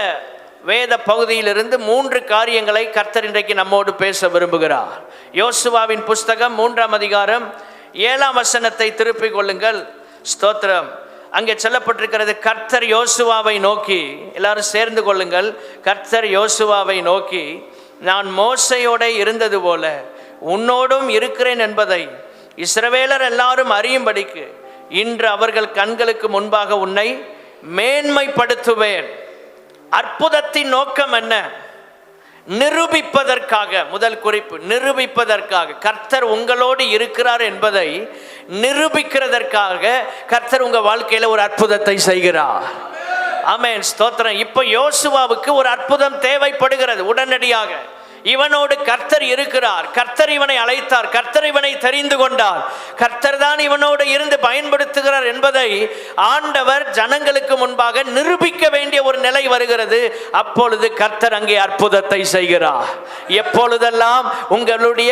வேத பகுதியிலிருந்து 3 காரியங்களை கர்த்தர் இன்றைக்கு நம்மோடு பேச விரும்புகிறார். யோசுவாவின் புஸ்தகம் 3:7 திருப்பிக் கொள்ளுங்கள். ஸ்தோத்திரம். அங்கே சொல்லப்பட்டிருக்கிறது, கர்த்தர் யோசுவாவை நோக்கி, எல்லாரும் சேர்ந்து கொள்ளுங்கள். கர்த்தர் யோசுவாவை நோக்கி, நான் மோசையோட இருந்தது போல உன்னோடும் இருக்கிறேன் என்பதை இஸ்ரவேலர் எல்லாரும் அறியும்படிக்கு இன்று அவர்கள் கண்களுக்கு முன்பாக உன்னை மேன்மைப்படுத்துவேன். அற்புதத்தின் நோக்கம் என்ன? நிரூபிப்பதற்காக. முதல் குறிப்பு, நிரூபிப்பதற்காக. கர்த்தர் உங்களோடு இருக்கிறார் என்பதை நிரூபிக்கிறதற்காக கர்த்தர் உங்க வாழ்க்கையில ஒரு அற்புதத்தை செய்கிறார். ஆமென், ஸ்தோத்திரம். இப்போ யோசுவாவுக்கு ஒரு அற்புதம் தேவைப்படுகிறது உடனடியாக. இவனோடு கர்த்தர் இருக்கிறார், கர்த்தர் இவனை அழைத்தார், கர்த்தர் இவனை தெரிந்து கொண்டார், கர்த்தர் தான் இவனோடு இருந்து பயன்படுத்துகிறார் என்பதை ஆண்டவர் ஜனங்களுக்கு முன்பாக நிரூபிக்க வேண்டிய ஒரு நிலை வருகிறது. அப்பொழுது கர்த்தர் அங்கே அற்புதத்தை செய்கிறார். எப்பொழுதெல்லாம் உங்களுடைய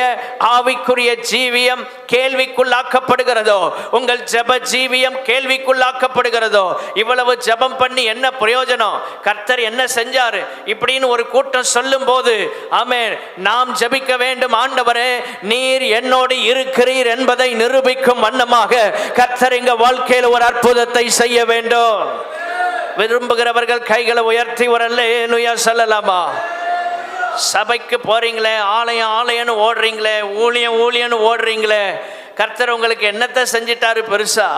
ஆவிக்குரிய ஜீவியம் கேள்விக்குள்ளாக்கப்படுகிறதோ, உங்கள் ஜெப ஜீவியம் கேள்விக்குள்ளாக்கப்படுகிறதோ, இவ்வளவு ஜெபம் பண்ணி என்ன பிரயோஜனம், கர்த்தர் என்ன செஞ்சாரு இப்படின்னு ஒரு கூட்டம் சொல்லும் போது, ஆமென், நாம் ஜெபிக்க வேண்டும். ஆண்டவரே, நீர் என்னோடு இருக்கிறீர் என்பதை நிரூபிக்கும் வண்ணமாக கர்த்தர் எங்க வாழ்க்கையில் ஒரு அற்புதத்தை செய்ய வேண்டும். விரும்புகிறவர்கள் கைகளை உயர்த்தி ஒரு அல்லேலூயா சொல்லலாமா? சபைக்கு போறீங்களே, ஆலயம் ஆலயம்னு ஓடுறீங்களே, ஊழியம் ஊழியம்னு ஓடுறீங்களே, கர்த்தர் உங்களுக்கு என்னத்தை செஞ்சிட்டாரு பெருசா?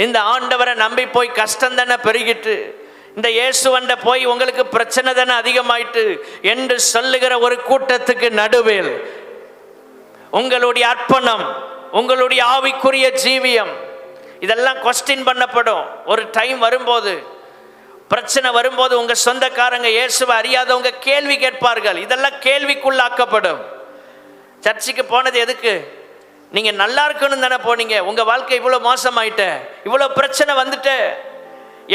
இந்த ஆண்டவரை நம்பி போய் கஷ்டம் தானே பெருகிட்டு, இந்த இயேசுவண்ட போய் உங்களுக்கு பிரச்சனை தானே அதிகமாயிட்டு என்று சொல்லுகிற ஒரு கூட்டத்துக்கு நடுவில் உங்களுடைய அர்ப்பணம், உங்களுடைய ஆவிக்குரிய ஜீவியம் இதெல்லாம் கொஸ்டின் பண்ணப்படும். ஒரு டைம் வரும்போது, பிரச்சனை வரும்போது உங்க சொந்தக்காரங்க இயேசுவை அறியாதவங்க கேள்வி கேட்பார்கள். இதெல்லாம் கேள்விக்குள்ளாக்கப்படும். சர்ச்சுக்கு போனது எதுக்கு? நீங்க நல்லா இருக்கணும் தானே போனீங்க. உங்க வாழ்க்கை இவ்வளவு மோசமாயிட்ட, இவ்வளவு பிரச்சனை வந்துட்டு.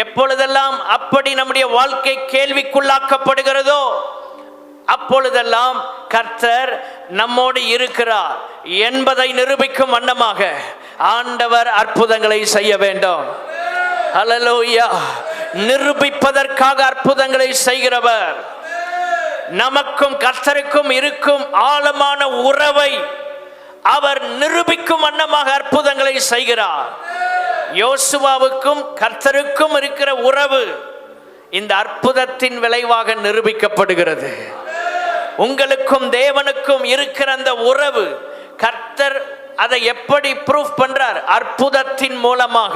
எப்பொழுதெல்லாம் அப்படி நம்முடைய வாழ்க்கை கேள்விக்குள்ளாக்கப்படுகிறதோ அப்பொழுதெல்லாம் கர்த்தர் நம்மோடு இருக்கிறார் என்பதை நிரூபிக்கும் வண்ணமாக ஆண்டவர் அற்புதங்களை செய்ய வேண்டும். ஹல்லேலூயா. நிரூபிப்பதற்காக அற்புதங்களை செய்கிறவர். நமக்கும் கர்த்தருக்கும் இருக்கும் ஆழமான உறவை அவர் நிரூபிக்கும் வண்ணமாக அற்புதங்களை செய்கிறார். யோசுவாவுக்கும் கர்த்தருக்கும் இருக்கிற உறவு இந்த அற்புதத்தின் விளைவாக நிரூபிக்கப்படுகிறது. உங்களுக்கும் தேவனுக்கும் இருக்கிற அந்த உறவு கர்த்தர் அதை எப்படி ப்ரூஃப் பண்றார்? அற்புதத்தின் மூலமாக,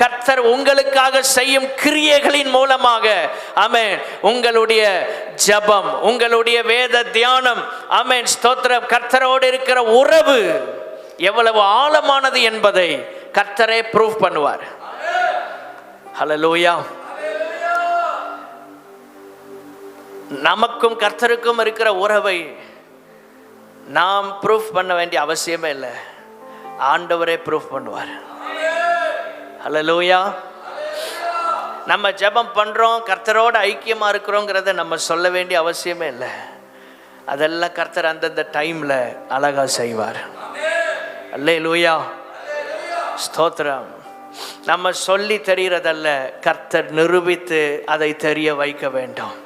கர்த்தர் உங்களுக்காக செய்யும் கிரியைகளின் மூலமாக. ஆமென். உங்களுடைய ஜெபம், உங்களுடைய வேத தியானம், ஆமென், ஸ்தோத்திரம், கர்த்தரோடு இருக்கிற உறவு எவ்வளவு ஆழமானது என்பதை கர்த்தரே ப்ரூஃப் பண்ணுவார். ஹல்லேலூயா. நமக்கும் கர்த்தருக்கும் இருக்கிற உறவை நாம் ப்ரூஃப் பண்ண வேண்டிய அவசியமே இல்லை. ஆண்டவரே ப்ரூஃப் பண்ணுவார். ஹல்லேலூயா. நம்ம ஜெபம் பண்றோம், கர்த்தரோட ஐக்கியமா இருக்கிறோங்கிறத நம்ம சொல்ல வேண்டிய அவசியமே இல்லை. அதெல்லாம் கர்த்தர் அந்தந்த டைம்ல அழகா செய்வார். அல்லேலூயா. ஸ்தோத்திரம். நம்ம சொல்லி தெரிகிறதல்ல, கர்த்தர் நிரூபித்து அதை தெரிய வைக்க வேண்டும்.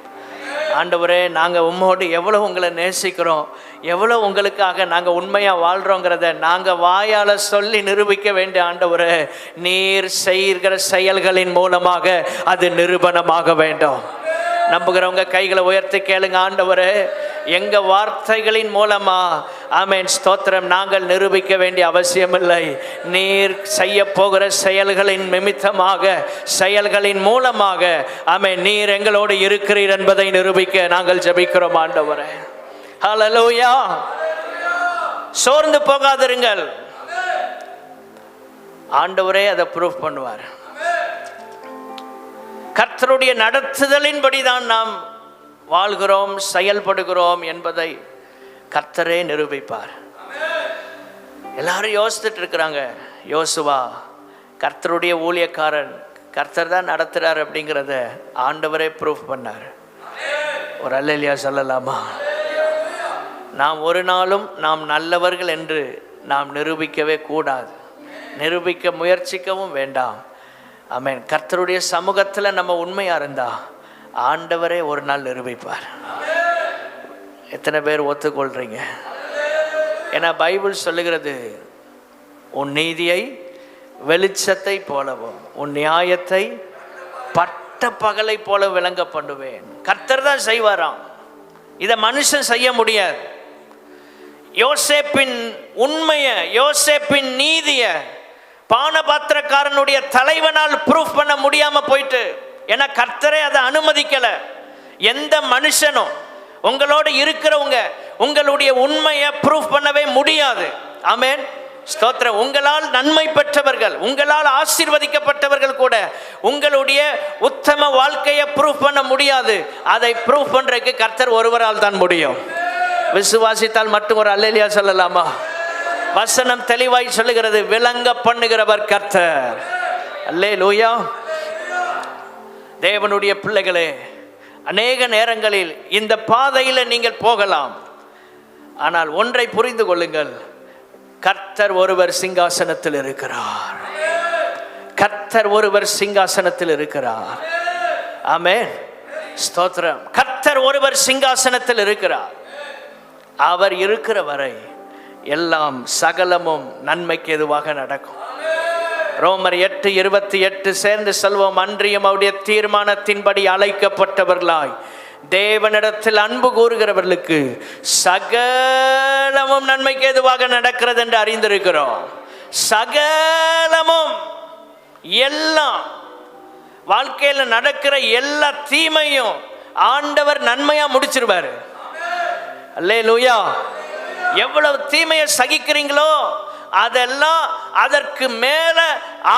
ஆண்டவரே, நாங்கள் உம்மோடு எவ்வளோ உங்களை நேசிக்கிறோம், எவ்வளோ உங்களுக்காக நாங்கள் உண்மையாக வாழ்கிறோங்கிறத நாங்கள் வாயால் சொல்லி நிரூபிக்க வேண்டிய ஆண்டவரே, நீர் செய்கிற செயல்களின் மூலமாக அது நிரூபணமாக வேண்டும். நம்புகிறவங்க கைகளை உயர்த்தி கேளுங்க. ஆண்டவரே, எங்க வார்த்தைகளின் மூலமா, ஆமென், ஸ்தோத்திரம், நாங்கள் நிரூபிக்க வேண்டிய அவசியமில்லை. நீர் செய்ய போகிற செயல்களின் நிமித்தமாக, செயல்களின் மூலமாக, ஆமென், நீர் எங்களோடு இருக்கிறீர் என்பதை நிரூபிக்க நாங்கள் ஜெபிக்கிறோம் ஆண்டவரே. ஹல்லேலூயா. சோர்ந்து போகாதிருங்கள். ஆண்டவரே அதை ப்ரூஃப் பண்ணுவார். கர்த்தருடைய நடத்துதலின்படி தான் நாம் வாழ்கிறோம், செயல்படுகிறோம் என்பதை கர்த்தரே நிரூபிப்பார். எல்லாரும் யோசித்துட்டு இருக்கிறாங்க, யோசுவா கர்த்தருடைய ஊழியக்காரன், கர்த்தர் தான் நடத்துறார் அப்படிங்கிறத ஆண்டவரே ப்ரூஃப் பண்ணார். ஒரு அல்லேலூயா சொல்லலாமா? நாம் ஒரு நாளும் நாம் நல்லவர்கள் என்று நாம் நிரூபிக்கவே கூடாது, நிரூபிக்க முயற்சிக்கவும் வேண்டாம். ஆமென். கர்த்தருடைய சமூகத்தில் நம்ம உண்மையா இருந்தா ஆண்டவரே ஒரு நாள் நிரூபிப்பார். எத்தனை பேர் ஒத்துக்கொள்றீங்க? ஏன்னா பைபிள் சொல்லுகிறது, உன் நீதியை வெளிச்சத்தை போலவும் உன் நியாயத்தை பட்ட பகலை போல விளங்க பண்ணுவேன். கர்த்தர் தான் செய்வாராம், இதை மனுஷன் செய்ய முடியாது. யோசேப்பின் உண்மையை, யோசேப்பின் நீதியை பானபாத்திரக்காரனுடைய தலைவனால் ப்ரூஃப் பண்ண முடியாம போயிட்டு, ஏன்னா கர்த்தரே அதை அனுமதிக்கல. எந்த மனுஷனும் உங்களோட இருக்கிறவங்க உங்களுடைய உண்மையை ப்ரூஃப் பண்ணவே முடியாது. ஆமென், ஸ்தோத்திரம். உங்களால் நன்மை பெற்றவர்கள், உங்களால் ஆசீர்வதிக்கப்பட்டவர்கள் கூட உங்களுடைய உத்தம வாழ்க்கையை ப்ரூஃப் பண்ண முடியாது. அதை ப்ரூஃப் பண்றதுக்கு கர்த்தர் ஒருவரால் தான் முடியும். விசுவாசித்தால் மட்டும் ஒரு அல்லேலூயா சொல்லலாமா? வசனம் தெளிவாய் சொல்லுகிறது, விளங்க பண்ணுகிறவர் கர்த்தர். அல்லேலூயா. தேவனுடைய பிள்ளைகளே, அநேக நேரங்களில் இந்த பாதையில் நீங்கள் போகலாம். ஆனால் ஒன்றை புரிந்து கொள்ளுங்கள், கர்த்தர் ஒருவர் சிங்காசனத்தில் இருக்கிறார். கர்த்தர் ஒருவர் சிங்காசனத்தில் இருக்கிறார். ஆமென், ஸ்தோத்திரம். கர்த்தர் ஒருவர் சிங்காசனத்தில் இருக்கிறார். அவர் இருக்கிற வரை எல்லாம் சகலமும் நன்மைக்கு எதுவாக நடக்கும். ரோமர் 8:28 சேர்ந்து செல்வோம். அன்றியும் அவருடைய தீர்மானத்தின்படி அழைக்கப்பட்டவர்களாய் தேவனிடத்தில் அன்பு கூறுகிறவர்களுக்கு சகலமும் நன்மைக்கு ஏதுவாக நடக்கிறது என்று அறிந்திருக்கிறோம். சகலமும், எல்லாம் வாழ்க்கையில் நடக்கிற எல்லா தீமையும் ஆண்டவர் நன்மையா முடிச்சிருவாரு. அல்லேலூயா. எவ்வளவு தீமையை சகிக்கிறீங்களோ அதெல்லாம் அதற்கு மேல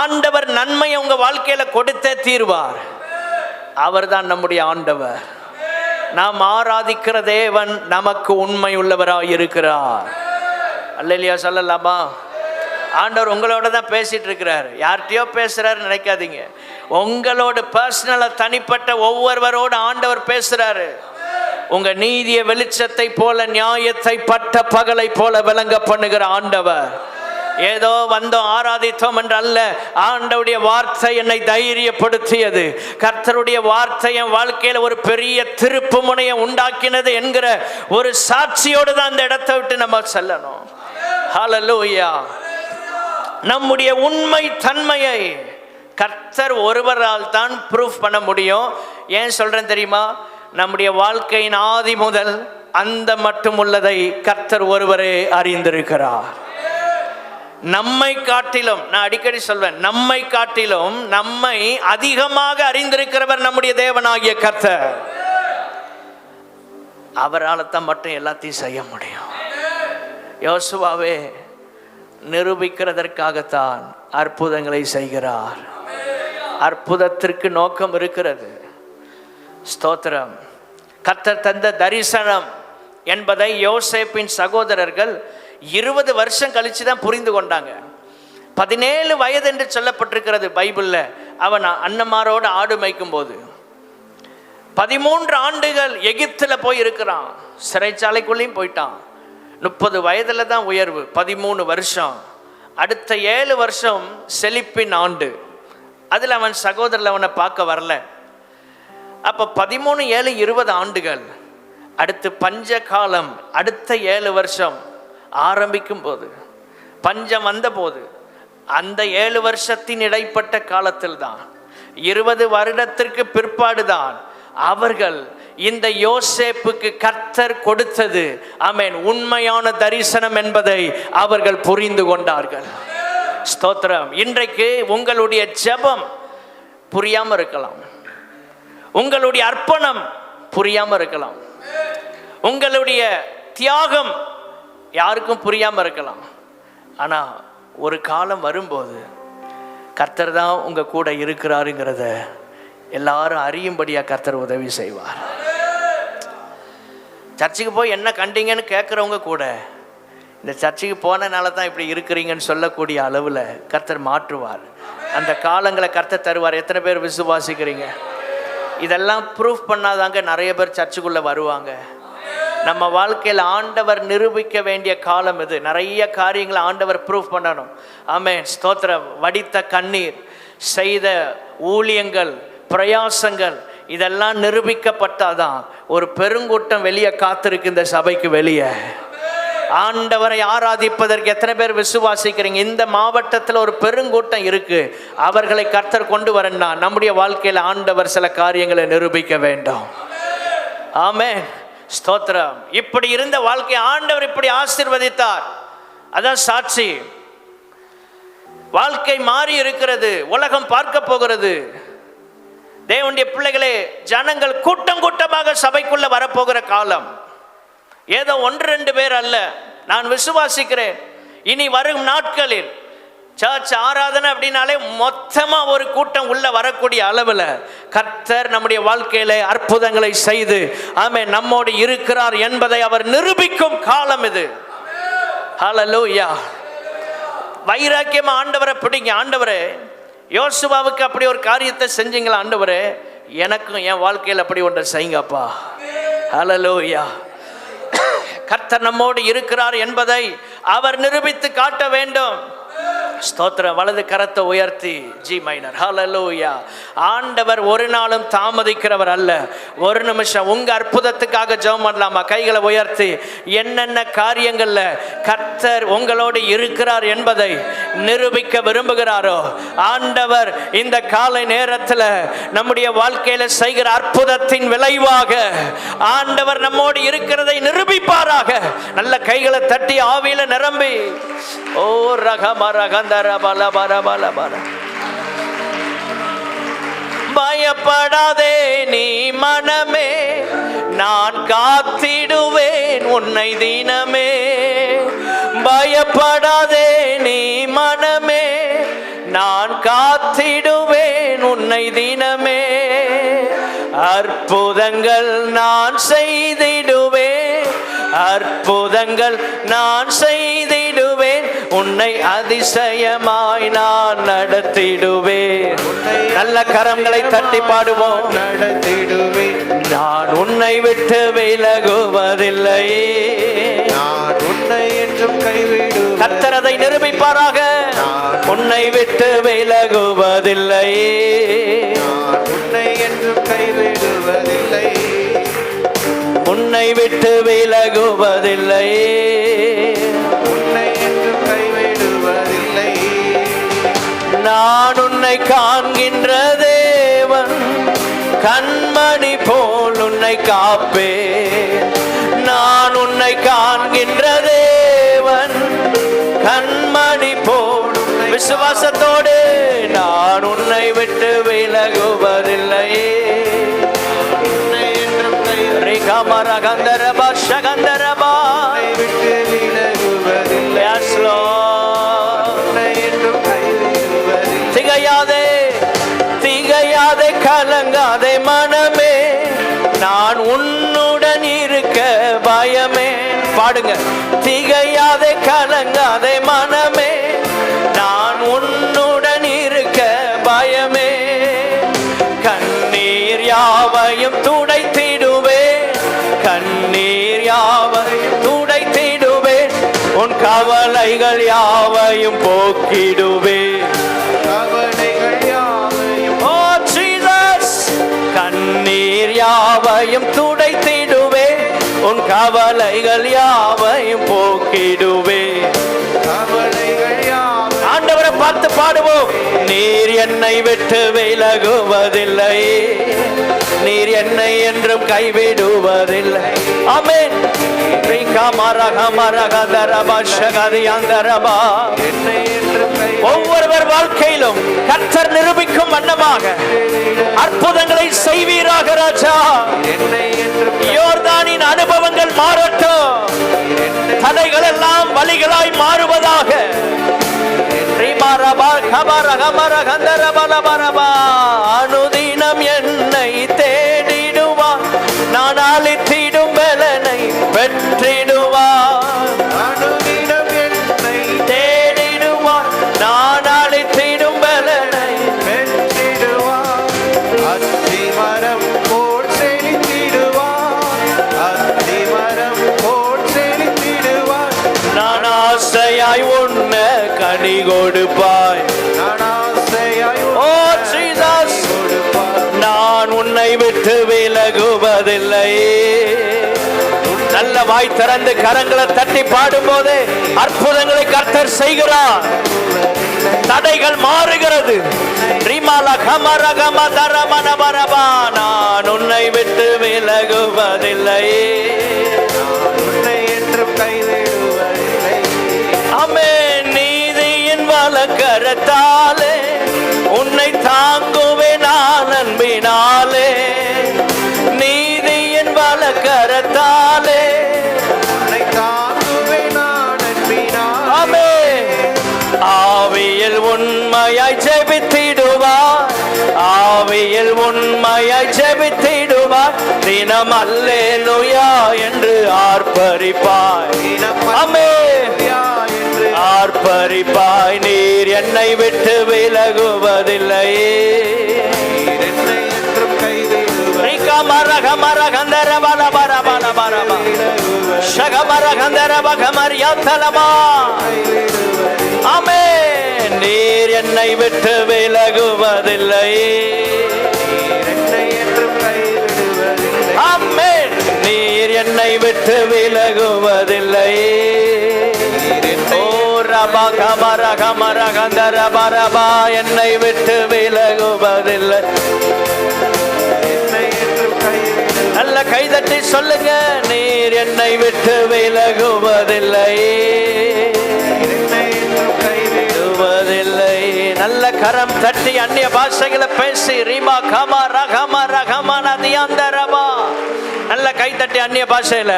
ஆண்டவர் நன்மையை உங்க வாழ்க்கையில கொடுத்தே தீர்வார். அவர் தான் நம்முடைய ஆண்டவர். நாம் ஆராதிக்கிற தேவன் நமக்கு உண்மை உள்ளவராக இருக்கிறார். அல்லேலூயா சொல்லலாமா? ஆண்டவர் உங்களோட தான் பேசிட்டு இருக்கிறார். யார்கிட்டயோ பேசுறாரு நினைக்காதீங்க. உங்களோட பர்சனலா தனிப்பட்ட ஒவ்வொருவரோடு ஆண்டவர் பேசுறாரு. உங்க நீதிய வெளிச்சத்தை போல, நியாயத்தை பட்ட பகலை போல விளங்க பண்ணுகிற ஆண்டவர். ஏதோ வந்தோம் ஆராதித்தோம் என்று அல்ல. ஆண்டவருடைய வார்த்தை என்னை தைரியப்படுத்தியது. கர்த்தருடைய வார்த்தை என் வாழ்க்கையில ஒரு பெரிய திருப்பு முனையை உண்டாக்கினது என்கிற ஒரு சாட்சியோடு தான் அந்த இடத்தை விட்டு நம்ம செல்லணும். ஹல்லேலூயா. நம்முடைய உண்மை தன்மையை கர்த்தர் ஒருவரால் தான் ப்ரூஃப் பண்ண முடியும். ஏன் சொல்றேன் தெரியுமா? நம்முடைய வாழ்க்கையின் ஆதி முதல் அந்த மட்டும் உள்ளதை கர்த்தர் ஒருவரே அறிந்திருக்கிறார். நம்மை காட்டிலும், நான் அடிக்கடி சொல்வேன், நம்மை காட்டிலும் நம்மை அதிகமாக அறிந்திருக்கிறவர் நம்முடைய தேவனாகிய கர்த்தர். அவரால் தான் மட்டும் எல்லாத்தையும் செய்ய முடியும். யோசுவாவே நிரூபிக்கிறதற்காகத்தான் அற்புதங்களை செய்கிறார். அற்புதத்திற்கு நோக்கம் இருக்கிறது. ஸ்தோத்திரம். கர்த்தர் தந்த தரிசனம் என்பதை யோசேப்பின் சகோதரர்கள் 20 வருஷம் கழிச்சு தான் புரிந்து கொண்டாங்க. 17 வயது என்று சொல்லப்பட்டிருக்கிறது பைபிள்ல. அவன் அண்ணமாரோடு ஆடு மேய்க்கும் போது 13 ஆண்டுகள் எகிப்துல போய் இருக்கிறான். சிறைச்சாலைக்குள்ளேயும் போயிட்டான். 30 வயதுல தான் உயர்வு. 13 வருஷம். அடுத்த 7 வருஷம் செழிப்பின் ஆண்டு. அதில் அவன் சகோதரர் அவனை பார்க்க வரல. அப்போ 13, 7, 20 ஆண்டுகள். அடுத்து பஞ்ச காலம். அடுத்த 7 வருஷம் ஆரம்பிக்கும் போது, பஞ்சம் வந்த போது, அந்த 7 வருஷத்தின் இடைப்பட்ட காலத்தில் தான், 20 வருடத்திற்கு பிற்பாடுதான் அவர்கள் இந்த யோசேப்புக்கு கர்த்தர் கொடுத்தது, ஆமென், உண்மையான தரிசனம் என்பதை அவர்கள் புரிந்து கொண்டார்கள். ஸ்தோத்திரம். இன்றைக்கு உங்களுடைய ஜெபம் புரியாம இருக்கலாம். உங்களுடைய அர்ப்பணம் புரியாம இருக்கலாம். உங்களுடைய தியாகம் யாருக்கும் புரியாம இருக்கலாம். ஆனா ஒரு காலம் வரும்போது கர்த்தர் தான் உங்க கூட இருக்கிறாருங்கிறத எல்லாரும் அறியும்படியா கர்த்தர் உதவி செய்வார். சர்ச்சுக்கு போய் என்ன கண்டீங்கன்னு கேட்குறவங்க கூட இந்த சர்ச்சுக்கு போனனால தான் இப்படி இருக்கிறீங்கன்னு சொல்லக்கூடிய அளவில் கர்த்தர் மாற்றுவார். அந்த காலங்களை கர்த்தர் தருவார். எத்தனை பேர் விசுவாசிக்கிறீங்க? இதெல்லாம் ப்ரூஃப் பண்ணாதாங்க நிறைய பேர் சர்ச்சுக்குள்ளே வருவாங்க. நம்ம வாழ்க்கையில் ஆண்டவர் நிரூபிக்க வேண்டிய காலம் இது. நிறைய காரியங்களை ஆண்டவர் ப்ரூஃப் பண்ணணும். ஆமென். ஸ்தோத்திரம். வடித்த கண்ணீர், செய்த ஊழியங்கள், பிரயாசங்கள் இதெல்லாம் நிரூபிக்கப்பட்டாதான் ஒரு பெருங்கூட்டம் வெளியே காத்திருக்கு இந்த சபைக்கு வெளியே. ஆண்டவரை ஆராதிப்பதற்கு எத்தனை பேர் விசுவாசிக்கிறீங்க? இந்த மாவட்டத்தில் ஒரு பெருங்கூட்டம் இருக்கு. அவர்களை கர்த்தர் கொண்டு வரணும்னா நம்முடைய வாழ்க்கையில் ஆண்டவர் சில காரியங்களை நிரூபிக்க வேண்டும். ஆமென். ஸ்தோத்திரம். இப்படி இருந்த வாழ்க்கை ஆண்டவர் இப்படி ஆசீர்வதித்தார். அதான் சாட்சி. வாழ்க்கை மாறி இருக்கிறது. உலகம் பார்க்க போகிறது. தேவனுடைய பிள்ளைகளே, ஜனங்கள் கூட்டம் கூட்டமாக சபைக்குள்ள வரப்போகிற காலம். ஏதோ 1-2 பேர் அல்ல. நான் விசுவாசிக்கிறேன் இனி வரும் நாட்களில் சர்ச் ஆராதனை அப்படின்னாலே மொத்தமா ஒரு கூட்டம் உள்ள வரக்கூடிய அளவில் கர்த்தர் நம்முடைய வாழ்க்கையில அற்புதங்களை செய்து ஆமென் நம்மோடு இருக்கிறார் என்பதை அவர் நிரூபிக்கும் காலம் இது. ஹல்லேலூயா. வைராக்கியமா ஆண்டவரை பிடிங்க. ஆண்டவரே, யோசுவாவுக்கு அப்படி ஒரு காரியத்தை செஞ்சீங்களா? ஆண்டவரே, எனக்கும் என் வாழ்க்கையில் அப்படி ஒன்றை செய்யுங்கப்பா. ஹல்லேலூயா. கர்த்தர் நம்மோடு இருக்கிறார் என்பதை அவர் நிரூபித்து காட்ட வேண்டும். ஸ்தோத்திரம். வலது கரத்தை உயர்த்தி ஜி மைனர். ஹல்லேலூயா. ஆண்டவர் ஒரு நாளும் தாமதிக்கிறவர் அல்ல. ஒரு நிமிஷம் உங்க அற்புதத்துக்காக ஜெபம் பண்ணலாமா? கைகளை உயர்த்தி என்னென்ன காரியங்கள்ல கர்த்தர் உங்களோடு இருக்கிறார் என்பதை நிரூபிக்க விரும்புகிறாரோ, ஆண்டவர் இந்த காலை நேரத்தில் நம்முடைய வாழ்க்கையில செய்கிற அற்புதத்தின் விளைவாக ஆண்டவர் நம்மோடு இருக்கிறதை நிரூபிப்பாராக. நல்ல கைகளை தட்டி ஆவியில நிரம்பி ஓ ரகமரகந்தர பல பர பல பர. பயப்படாதே நீ மனமே, நான் காத்திடுவேன் உன்னை தினமே. பயப்படாதே நீ மனமே, நான் காத்திடுவேன் உன்னை தினமே. அற்புதங்கள் நான் செய்திடுவேன், அற்புதங்கள் நான் செய்திடுவேன், உன்னை அதிசயமாய் நான் நடத்திடுவேன். நல்ல கரங்களை தட்டி பாடுவோம். நடத்திடுவேன், நான் உன்னை விட்டு விலகுவதில்லை, நான் உன்னை என்றும் கைவிடுவேன். கர்த்தர் அதை நிரூபிப்பாராக. உன்னை விட்டு விலகுவதில்லை, நான் உன்னை என்றும் கைவிடுவதில்லை, உன்னை விட்டு விலகுவதில்லை, உன்னை என்றும் கைவிடுவதில்லை. நான் உன்னை காண்கின்ற தேவன், கண்மணி போல் உன்னை காப்பேன். நான் உன்னை காண்கின்ற தேவன், கண்மணி போல். விசுவாசத்தோடு நான் உன்னை விட்டு விலகுவதில்லை, கமரகந்தரபா ஷகந்தரபா விட்டு விலகுவதில்லை. திகையாதே திகையாதே கலங்காதே மனமே, நான் உன்னுடன் இருக்க பயமே. பாடுங்க. திகையாதே கலங்காதே மனமே, நான் உன்னுடன் இருக்க பயமே. கண்ணீர் யாவையும் துடைத்திடுவேன், கண்ணீர் யாவையும் துடைத்திடுவேன், உன் கவலைகள் யாவையும் போக்கிடுவேன், கவலைகள் யாவையும். ஓ ஜீசஸ், கண்ணீர் யாவையும் துடைத்திடுவேன், உன் கவலைகள் யாவையும் போக்கிடுவேன், கவலைகள் யாவையும். ஆண்டவரை பார்த்து பாடுவோம். நீர் என்னை விட்டு விலகுவதில்லை, நீர் என்னை என்றும் கைவிடுவதில்லை. ஆமென். ஒவ்வொருவர் வாழ்க்கையிலும் கர்த்தர் நிரூபிக்கும் வண்ணமாக அற்புதங்களை செய்வீராக ராஜா. யோர்தானின் அனுபவங்கள் மாறட்டும், தடைகள் எல்லாம் வழிகளாய் மாறுவதாக. அனுதினம் என்னை தேடிடுவார், நான் அளித்திடும் பலனை பெற்றிடுவார். அனுதினம் என்னை தேடிடுவார், நான் அளித்திடும் பலனை பெற்றிடுவார். அத்திமரம் போல் செழித்திடுவார், அத்திமரம் போல் செழித்திடுவார். நான் ஆசையாய் உன்ன கனி கொடுப்பாய், ஓ ஜீசஸ், நான் உன்னை விட்டு விலகுவதில்லை. நல்ல வாய் திறந்து கரங்களை தட்டி பாடும் போதே அற்புதங்களை கர்த்தர் செய்கிறார். தடைகள் மாறுகிறது. நான் உன்னை விட்டு விலகுவதில்லை, உன்னை என்றும் கைவிடுவதில்லை. ஆமென். நீதியின் வலக்கரத்தாலே உன்னை தாங்குவேன் நான் அன்பினாலே, நீதியின் வலக்கரத்தாலே உன்னை தாங்குவேன் நான் அன்பினாலே. ஆமென். ஆவியில் உண்மையாய் ஜெபித்திடுவார், ஆவியில் உண்மையாய் ஜெபித்திடுவார், தினம் அல்லேலூயா என்று ஆர்ப்பரிப்பாய். ஆமென். ஆர்ப்பரிப்பாய். நீர் என்னை விட்டு விலகுவதில்லை, என்னை என்றும் கைவிடுவதில்லை. ஆமென். நீர் என்னை விட்டு விலகுவதில்லை, என்னை என்றும் கைவிடுவதில்லை. ஆமென். நீர் என்னை விட்டு விலகுவதில்லை. ஓ ரபா கமர கமர கந்தர பரபா என்னை விட்டு விலகுவதில்லை. நல்ல கைதட்டி சொல்லுங்க, நீர் என்னை விட்டு விலகுவதில்லை, கைவிடுவதில்லை. நல்ல கரம் தட்டி அந்நிய பாஷைகளை பேசி ரீமா கமா ரகமா ரகமா நதியாந்தரபா. நல்ல கை தட்டி அந்நிய பாஷையில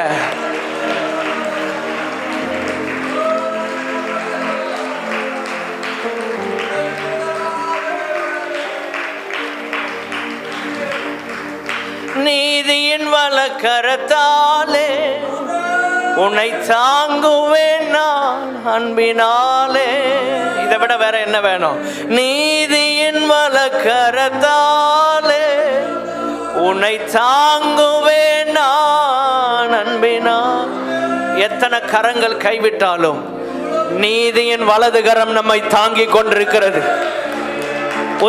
நீதியின் வலக்கரத்தாலே உன்னை தாங்குவேன் நான் அன்பினாலே. இதை விட வேற என்ன வேணும்? நீதியின் வலக்கரத்தாலே உன்னை தாங்குவேன் நான் அன்பினால். எத்தனை கரங்கள் கைவிட்டாலும் நீதியின் வலது கரம் நம்மை தாங்கி கொண்டிருக்கிறது.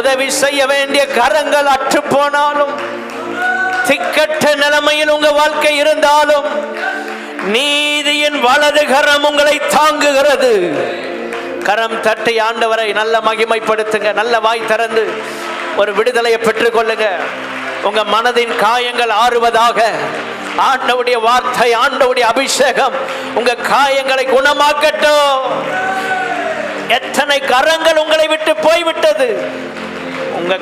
உதவி செய்ய வேண்டிய கரங்கள் அற்று போனாலும், திக்கற்ற நிலைமையில் உங்க வாழ்க்கை இருந்தாலும், நீதியின் வலது கரம் உங்களை தாங்குகிறது. கரம் தட்டி ஆண்டவரை நல்ல மகிமைப்படுத்துங்க. நல்ல வாய் திறந்து ஒரு விடுதலையை பெற்றுக் கொள்ளுங்க. உங்க மனதின் காயங்கள் ஆறுவதாக. ஆண்டவுடைய வார்த்தை, ஆண்டவுடைய அபிஷேகம் உங்க காயங்களை குணமாக்கட்டும். எத்தனை கரங்கள் உங்களை விட்டு போய்விட்டது. உங்க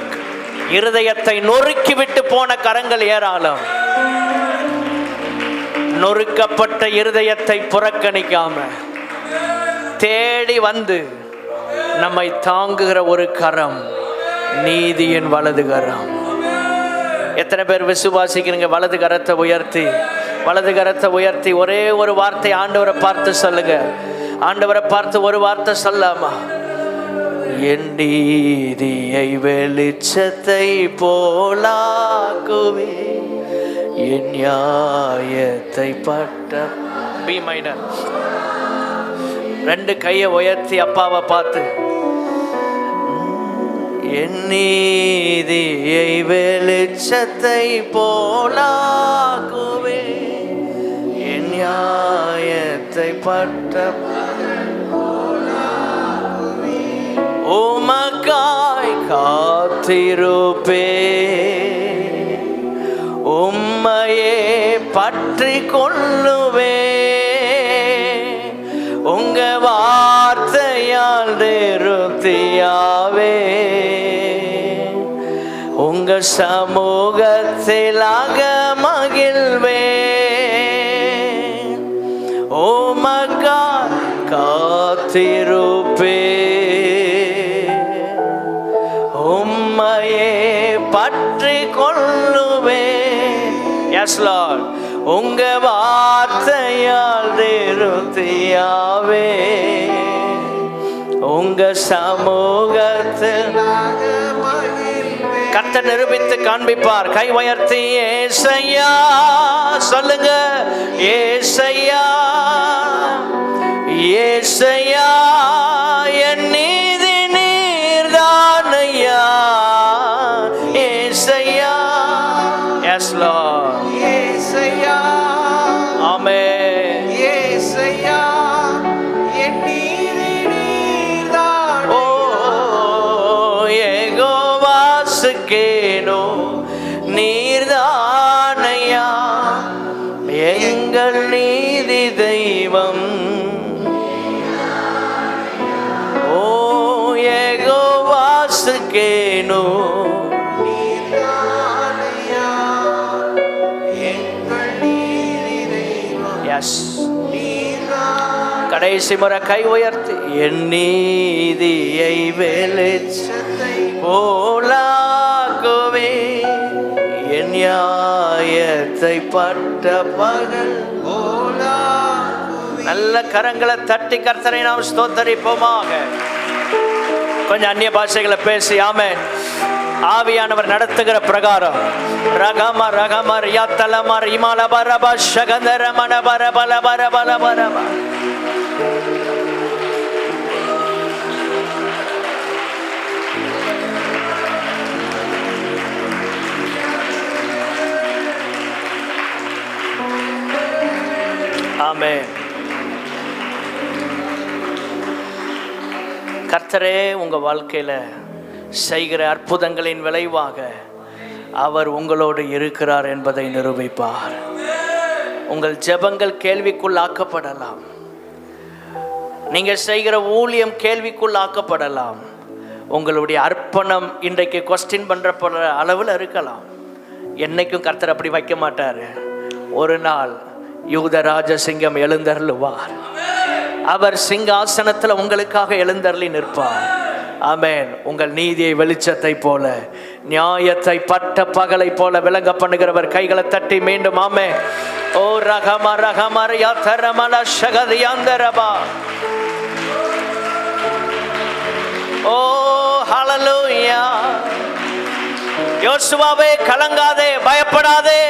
இருதயத்தை நொறுக்கி விட்டு போன கரங்கள் ஏராளம். நொறுக்கப்பட்ட இருதயத்தை புறக்கணிக்காம தேடி வந்து நம்மை தாங்குகிற ஒரு கரம் நீதியின் வலது கரம். எத்தனை பேர் விசுவாசிக்கிறீங்க? வலது கரத்தை உயர்த்தி, வலது கரத்தை உயர்த்தி ஒரே ஒரு வார்த்தை ஆண்டவரை பார்த்து சொல்லுங்க. ஆண்டவரை பார்த்து ஒரு வார்த்தை சொல்லாமா? என் நீதியை வெளிச்சத்தை போலாக்குவே, என் நியாயத்தை பட்ட. B minor. ரெண்டு கையை உயர்த்தி அப்பாவை பார்த்து, என் நீதியை வெளிச்சத்தை போலாக்குவே, என் நியாயத்தை பட்ட. உமக்காய் காத்திருப்பே, உம்மையே பற்றி கொள்ளுவே, உங்க வார்த்தையால் திருப்தியாவே, உங்க சமூகத்திலாக மகிழ்வே. உமக்காய் காத்திருப்பே, உம்மையே பற்றி கொள்ளுவே. S Lord. உங்க வார்த்தையால் திருப்தியாவே, உங்க சமூகத்தில் கர்த்தர் நிரூபித்து காண்பிப்பார். கை உயர்த்தி ஏசையா சொல்லுங்க. ஏசையா, ஏசையா என் நீதி நீர்தானையா. ஏசையா. S Lord. ஏசையா. ஆமென். ஏசையா என் நீதி நீர்தானையா. ஓ யெகோவாசுக்கேனோ நீர்தானையா, எங்கள் நீதி தெய்வம். ஓ யெகோவாசுக்கேனோ நீர்தானையா, எங்கள் நீதி தெய்வம். எஸ். கடைசி முறை கை உயர்த்தி, என் நீதியை வெளிச்சத்தை போலாக்குவே, என் நியாயத்தை பட்ட பகல் போலாக்குவே. நல்ல கரங்களை தட்டி கர்த்தரை நாம் ஸ்தோத்தரிப்போமாக. கொஞ்சம் அந்நிய பாஷைகளை பேசி ஆமென். ஆவியானவர் நடத்துகிற பிரகாரம் ரகம ரகமர் யாத்தலமர் இமால பரப சகந்தர மன பரபல பரபல பரப. ஆமென். கர்த்தரே உங்கள் வாழ்க்கையில் செய்கிற அற்புதங்களின் விளைவாக அவர் உங்களோடு இருக்கிறார் என்பதை நிரூபிப்பார். உங்கள் ஜெபங்கள் கேள்விக்குள்ளாக்கப்படலாம், நீங்கள் செய்கிற ஊழியம் கேள்விக்குள்ளாக்கப்படலாம், உங்களுடைய அர்ப்பணம் இன்றைக்கு கொஸ்டின் பண்ணுறப்படுற அளவில் இருக்கலாம். என்னைக்கும் கர்த்தர் அப்படி வைக்க மாட்டார். ஒரு நாள் யூத ராஜசிங்கம் எழுந்தருளுவார். அவர் சிங்காசனத்தில் உங்களுக்காக எழுந்தருளி நிற்பார். ஆமென். உங்கள் நீதியை வெளிச்சத்தை போல, நியாயத்தை பட்ட பகலை போல விளங்க பண்ணுகிறவர். கைகளை தட்டி மீண்டும் ஆமே. ஓ ரகம ரகமரியா தரமல ஷகதியாந்தரபா. ஓ ஹல்லேலூயா. யோசுவாவே கலங்காதே, பயப்படாதே,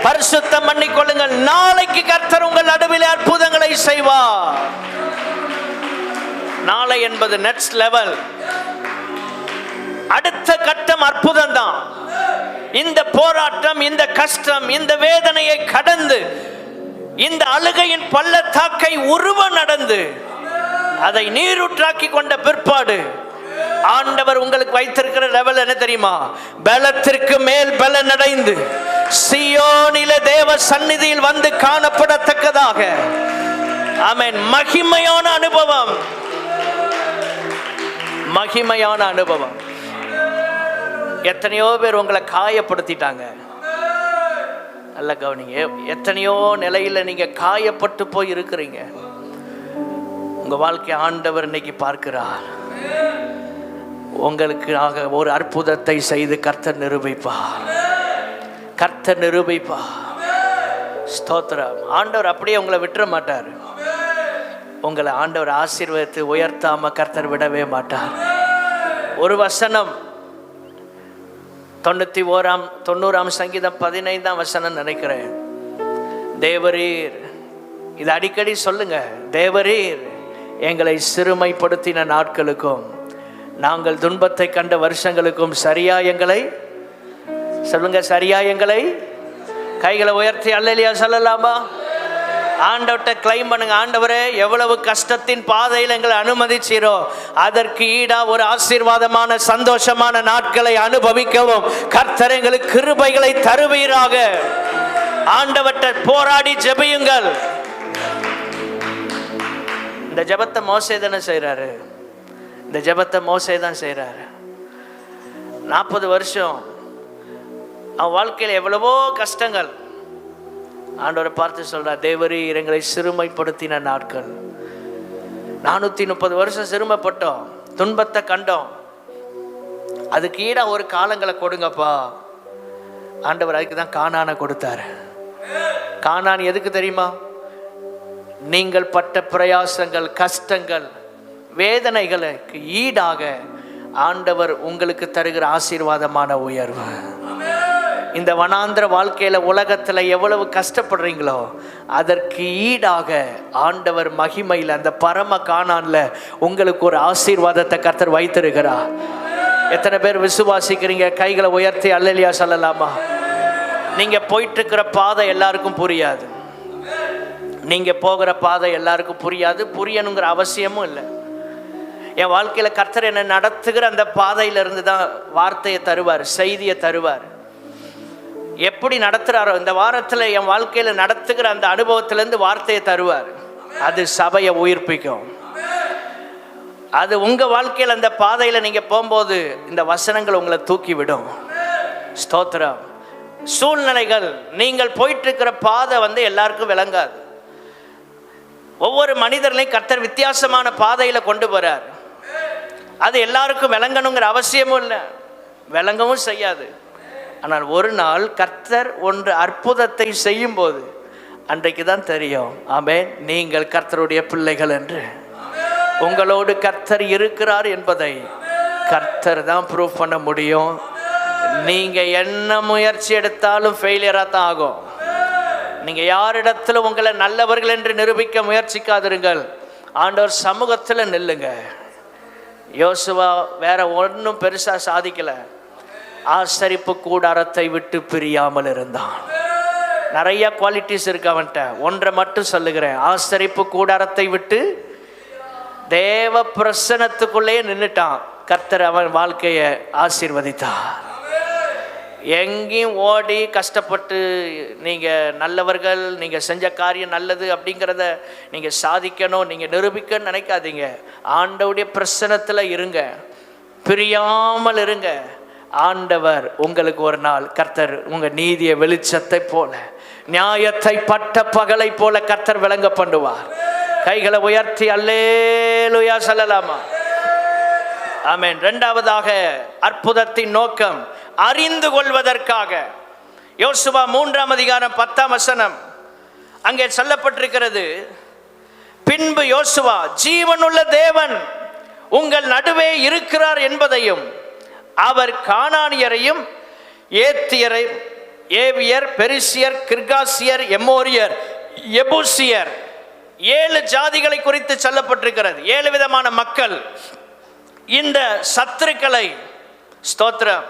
பரிசுத்தம் பண்ணிக்கொள்ளுங்கள். நாளைக்கு கர்த்தர் உங்கள் நடுவில் அற்புதங்களை செய்வார். நாளை என்பது நெக்ஸ்ட் லெவல், அடுத்த கட்டம் அற்புதம் தான். இந்த போராட்டம், இந்த கஷ்டம், இந்த வேதனையை கடந்து, இந்த அழுகையின் பள்ளத்தாக்கை உருவ நடந்து அதை நீரூற்றாக்கி கொண்ட பிற்பாடு ஆண்டவர் உங்களுக்கு வைத்திருக்கிற லெவல் என்ன தெரியுமா? பலத்திற்கு மேல் பலன் அடைந்து சீயோனிலே தேவ சந்நிதியில் வந்து காணப்படத்தக்கதாக. ஆமென். மகிமையான அனுபவம், மகிமையான அனுபவம். எத்தனையோ பேர் உங்களை காயப்படுத்திட்டாங்க. நல்ல கவனிங்க. எத்தனையோ நிலையில நீங்க காயப்பட்டு போய் இருக்கிறீங்க. உங்க வாழ்க்கை ஆண்டவர் இன்னைக்கு பார்க்கிறார். உங்களுக்காக ஒரு அற்புதத்தை செய்து கர்த்தர் நிரூபிப்பார். கர்த்தர் நிரூபிப்பார். ஸ்தோத்திரம். ஆண்டவர் அப்படியே உங்களை விட்டுற மாட்டார். உங்களை ஆண்டவர் ஆசீர்வதித்து உயர்த்தாம கர்த்தர் விடவே மாட்டார். ஒரு வசனம் 90ஆம் சங்கீதம் 15ஆம் வசனம் நினைக்கிறேன். தேவரீர், இது அடிக்கடி சொல்லுங்க, தேவரீர் எங்களை சிறுமைப்படுத்தின நாட்களுக்கும் நாங்கள் துன்பத்தை கண்ட வருஷங்களுக்கும் சரியா எங்களை சொல்லுங்க, சரியா எங்களை. கைகளை உயர்த்தி அல்லேலூயா சொல்லலாமா? ஆண்டவர்கிட்ட கிளைம் பண்ணுங்க. ஆண்டவரே, எவ்வளவு கஷ்டத்தின் பாதையில் எங்களை அனுமதிச்சீரோ அதற்கு ஈடா ஒரு ஆசீர்வாதமான சந்தோஷமான நாட்களை அனுபவிக்கவும் கர்த்தர் எங்களுக்கு கிருபைகளை தருவீராக. ஆண்டவர்கிட்ட போராடி ஜெபியுங்கள். இந்த ஜெபத்தை மோசே தானே செய்றாரு. இந்த ஜெபத்தை மோசே தான் செய்றாரு. 40 வருஷம் அவன் வாழ்க்கையில் எவ்வளவோ கஷ்டங்கள். ஆண்டவரை பார்த்து சொல்றார், தேவரீர் எங்களை சிறுமைப்படுத்தின நாட்கள். 430 வருஷம் சிறுமைப்பட்டோம், துன்பத்தை கண்டோம், அதுக்கு ஈடா ஒரு காலங்களை கொடுங்கப்பா. ஆண்டவர் அதுக்கு தான் கானானை கொடுத்தாரு. கானான் எதுக்கு தெரியுமா? நீங்கள் பட்ட பிரயாசங்கள், கஷ்டங்கள், வேதனைகளுக்கு ஈடாக ஆண்டவர் உங்களுக்கு தருகிற ஆசீர்வாதமான உயர்வு. இந்த வனாந்திர வாழ்க்கையில உலகத்துல எவ்வளவு கஷ்டப்படுறீங்களோ அதற்கு ஈடாக ஆண்டவர் மகிமையில் அந்த பரம கானான்ல உங்களுக்கு ஒரு ஆசீர்வாதத்தை கர்த்தர் வைத்திருக்கிறார். எத்தனை பேர் விசுவாசிக்கிறீங்க? கைகளை உயர்த்தி அல்லேலூயா சொல்லலாமா? நீங்க போயிட்டு இருக்கிற பாதை எல்லாருக்கும் புரியாது. நீங்க போகிற பாதை எல்லாருக்கும் புரியாது, புரியணுங்கிற அவசியமும் இல்லை. என் வாழ்க்கையில கர்த்தர் என்னை நடத்துகிற அந்த பாதையில இருந்து தான் வார்த்தையை தருவார், செய்தியை தருவார். எப்படி நடத்துறாரோ இந்த வாரத்தில் என் வாழ்க்கையில நடத்துகிற அந்த அனுபவத்திலேருந்து வார்த்தையை தருவார். அது சபையை உயிர்ப்பிக்கும். அது உங்க வாழ்க்கையில் அந்த பாதையில நீங்க போகும்போது இந்த வசனங்கள் உங்களை தூக்கி விடும். ஸ்தோத்திரம். சூழ்நிலைகள், நீங்கள் போயிட்டு இருக்கிற பாதை எல்லாருக்கும் விளங்காது. ஒவ்வொரு மனிதர்களையும் கர்த்தர் வித்தியாசமான பாதையில கொண்டு போறார். அது எல்லாருக்கும் விளங்கணுங்கிற அவசியமும் இல்லை, விளங்கவும் செய்யாது. ஆனால் ஒரு நாள் கர்த்தர் ஒன்று அற்புதத்தை செய்யும் போது அன்றைக்கு தான் தெரியும், ஆமென், நீங்கள் கர்த்தருடைய பிள்ளைகள் என்று. உங்களோடு கர்த்தர் இருக்கிறார் என்பதை கர்த்தர் தான் ப்ரூவ் பண்ண முடியும். நீங்க என்ன முயற்சி எடுத்தாலும் ஃபெயிலியராக தான் ஆகும். நீங்க யாரிடத்திலும் உங்களை நல்லவர்கள் என்று நிரூபிக்க முயற்சிக்காதிருங்கள். ஆண்டவர் சமூகத்தில் நில்லுங்க. யோசுவா வேற ஒன்றும் பெருசா சாதிக்கல. ஆசரிப்பு கூடாரத்தை விட்டு பிரியாமல் இருந்தான். நிறைய குவாலிட்டிஸ் இருக்கு அவன்கிட்ட. ஒன்றை மட்டும் சொல்லுகிறேன், ஆசரிப்பு கூடாரத்தை விட்டு தேவ பிரசன்னத்துக்குள்ளே நின்றுட்டான். கர்த்தர் அவன் வாழ்க்கையை ஆசீர்வதித்தார். எங்கேயும் ஓடி கஷ்டப்பட்டு நீங்கள் நல்லவர்கள், நீங்கள் செஞ்ச காரியம் நல்லது அப்படிங்கிறத நீங்கள் சாதிக்கணும், நீங்கள் நிரூபிக்கணும்னு நினைக்காதீங்க. ஆண்டவருடைய பிரசன்னத்தில் இருங்க, பிரியாமல் இருங்க. ஆண்டவர் உங்களுக்கு ஒரு நாள் கர்த்தர் உங்கள் நீதியை வெளிச்சத்தை போல, நியாயத்தை பட்ட பகலை போல கர்த்தர் விளங்க பண்ணுவார். கைகளை உயர்த்தி அல்லேலூயா சொல்லலாமா? ஆமென். இரண்டாவதாக அற்புதத்தின் நோக்கம் அறிந்து கொள்வதற்காக. யோசுவா 3ஆம் அதிகாரம் 10ஆம் வசனம் அங்கே சொல்லப்பட்டிருக்கிறது. பின்பு யோசுவா ஜீவனுள்ள தேவன் உங்கள் நடுவே இருக்கிறார் என்பதையும், அவர் கானானியரையும் ஏத்தியரை, ஏவியர், பெரிசியர், கிர்காசியர், எமோரியர், எபூசியர், 7 ஜாதிகளை குறித்து சொல்லப்பட்டிருக்கிறது. 7 விதமான மக்கள். இந்த சத்துருக்களை, ஸ்தோத்திரம்,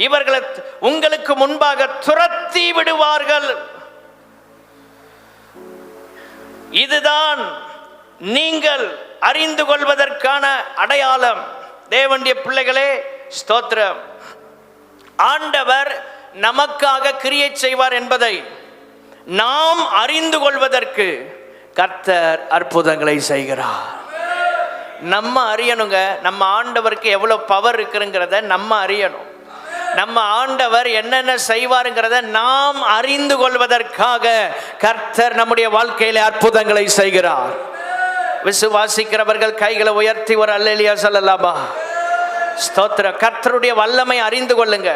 இவர்களை உங்களுக்கு முன்பாக துரத்தி விடுவார்கள். இதுதான் நீங்கள் அறிந்து கொள்வதற்கான அடையாளம். தேவனுடைய பிள்ளைகளே, ஸ்தோத்திரம், ஆண்டவர் நமக்காக கிரியை செய்வார் என்பதை நாம் அறிந்து கொள்வதற்கு கர்த்தர் அற்புதங்களை செய்கிறார். நம்ம அறியணுங்க, நம்ம ஆண்டவருக்கு எவ்வளவு பவர் இருக்குங்கிறத நம்ம அறியணும். நம்ம ஆண்டவர் என்னென்ன செய்வாருங்கிறத நாம் அறிந்து கொள்வதற்காக கர்த்தர் நம்முடைய வாழ்க்கையில அற்புதங்களை செய்கிறார். விசுவாசிக்கிறவர்கள் கைகளை உயர்த்தி ஒரு அல்லேலூயா சொல்லலாமா? ஸ்தோத்திரம். கர்த்தருடைய வல்லமை அறிந்து கொள்ளுங்க.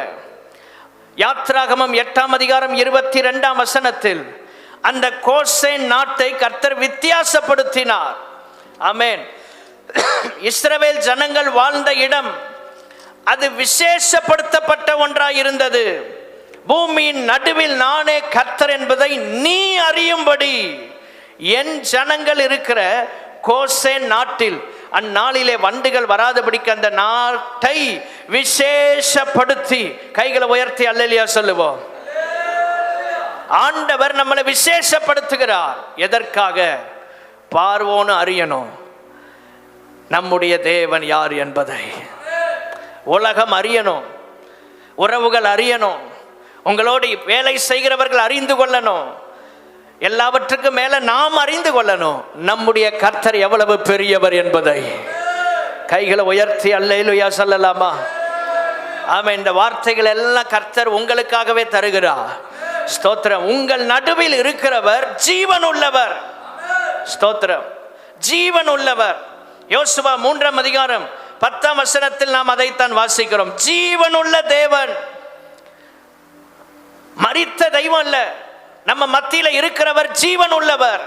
யாத்ராகமம் 8ஆம் அதிகாரம் 22ஆம் வசனத்தில் அந்த கோசேன் நாட்டை கர்த்தர் வித்தியாசப்படுத்தினார். ஆமென். இஸ்ரவேல் ஜனங்கள் வாழ்ந்த இடம் அது விசேஷப்படுத்தப்பட்ட ஒன்றாயிருந்தது. பூமியின் நடுவில் நானே கர்த்தர் என்பதை நீ அறியும்படி என் ஜனங்கள் இருக்கிற கோசேன் நாட்டில் அந்நாளிலே வண்டுகள் வராதபடிக்கு அந்த நாட்டை விசேஷப்படுத்தி, கைகளை உயர்த்தி அல்லேலூயா சொல்லுவோம். ஆண்டவர் நம்மளை விசேஷப்படுத்துகிறார். எதற்காக? பார்வோன்னு அறியணும் நம்முடைய தேவன் யார் என்பதை. உலகம் அறியணும், உறவுகள் அறியணும், உங்களோடு வேலை செய்கிறவர்கள் அறிந்து கொள்ளணும். எல்லாவற்றுக்கும் மேல நாம் அறிந்து கொள்ளணும் நம்முடைய கர்த்தர் எவ்வளவு பெரியவர் என்பதை. கைகளை உயர்த்தி அல்லேலூயா சொல்லலாமா? ஆமென். இந்த வார்த்தைகள் எல்லாம் கர்த்தர் உங்களுக்காகவே தருகிறார். ஸ்தோத்திரம். உங்கள் நடுவில் இருக்கிறவர் ஜீவன் உள்ளவர். ஸ்தோத்திரம். ஜீவன் உள்ளவர். யோசுவா 3ஆம் அதிகாரம் 10ஆம் வசனத்தில் நாம் அதைத்தான் வாசிக்கிறோம். ஜீவனுள்ள தேவன், மரித்த தெய்வம் அல்ல. நம்ம மத்தியில இருக்கிறவர் ஜீவன் உள்ளவர்,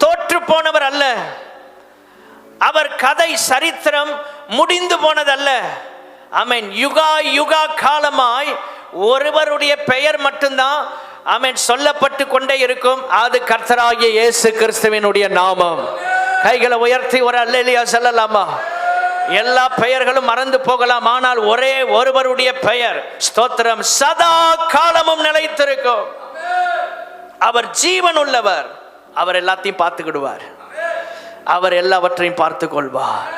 தோற்று போனவர் அல்ல. அவர் கதை சரித்திரம் முடிந்து போனதல்ல. ஆமென். யுகா யுகா காலமாய் ஒருவருடைய பெயர் மட்டும்தான் ஆமென் சொல்லப்பட்டு கொண்டே இருக்கும். அது கர்த்தராகிய இயேசு கிறிஸ்துவினுடைய நாமம். கைகளை உயர்த்தி ஒரு அல்லேலூயா சொல்லலாமா? எல்லா பெயர்களும் மறந்து போகலாம், ஆனால் ஒரே ஒருவருடைய பெயர், ஸ்தோத்திரம், சதா காலமும் நிலைத்திருக்கும். அவர் ஜீவன் உள்ளவர். அவர் எல்லாத்தையும் பார்த்துக்கிடுவார். அவர் எல்லாவற்றையும் பார்த்து கொள்வார்.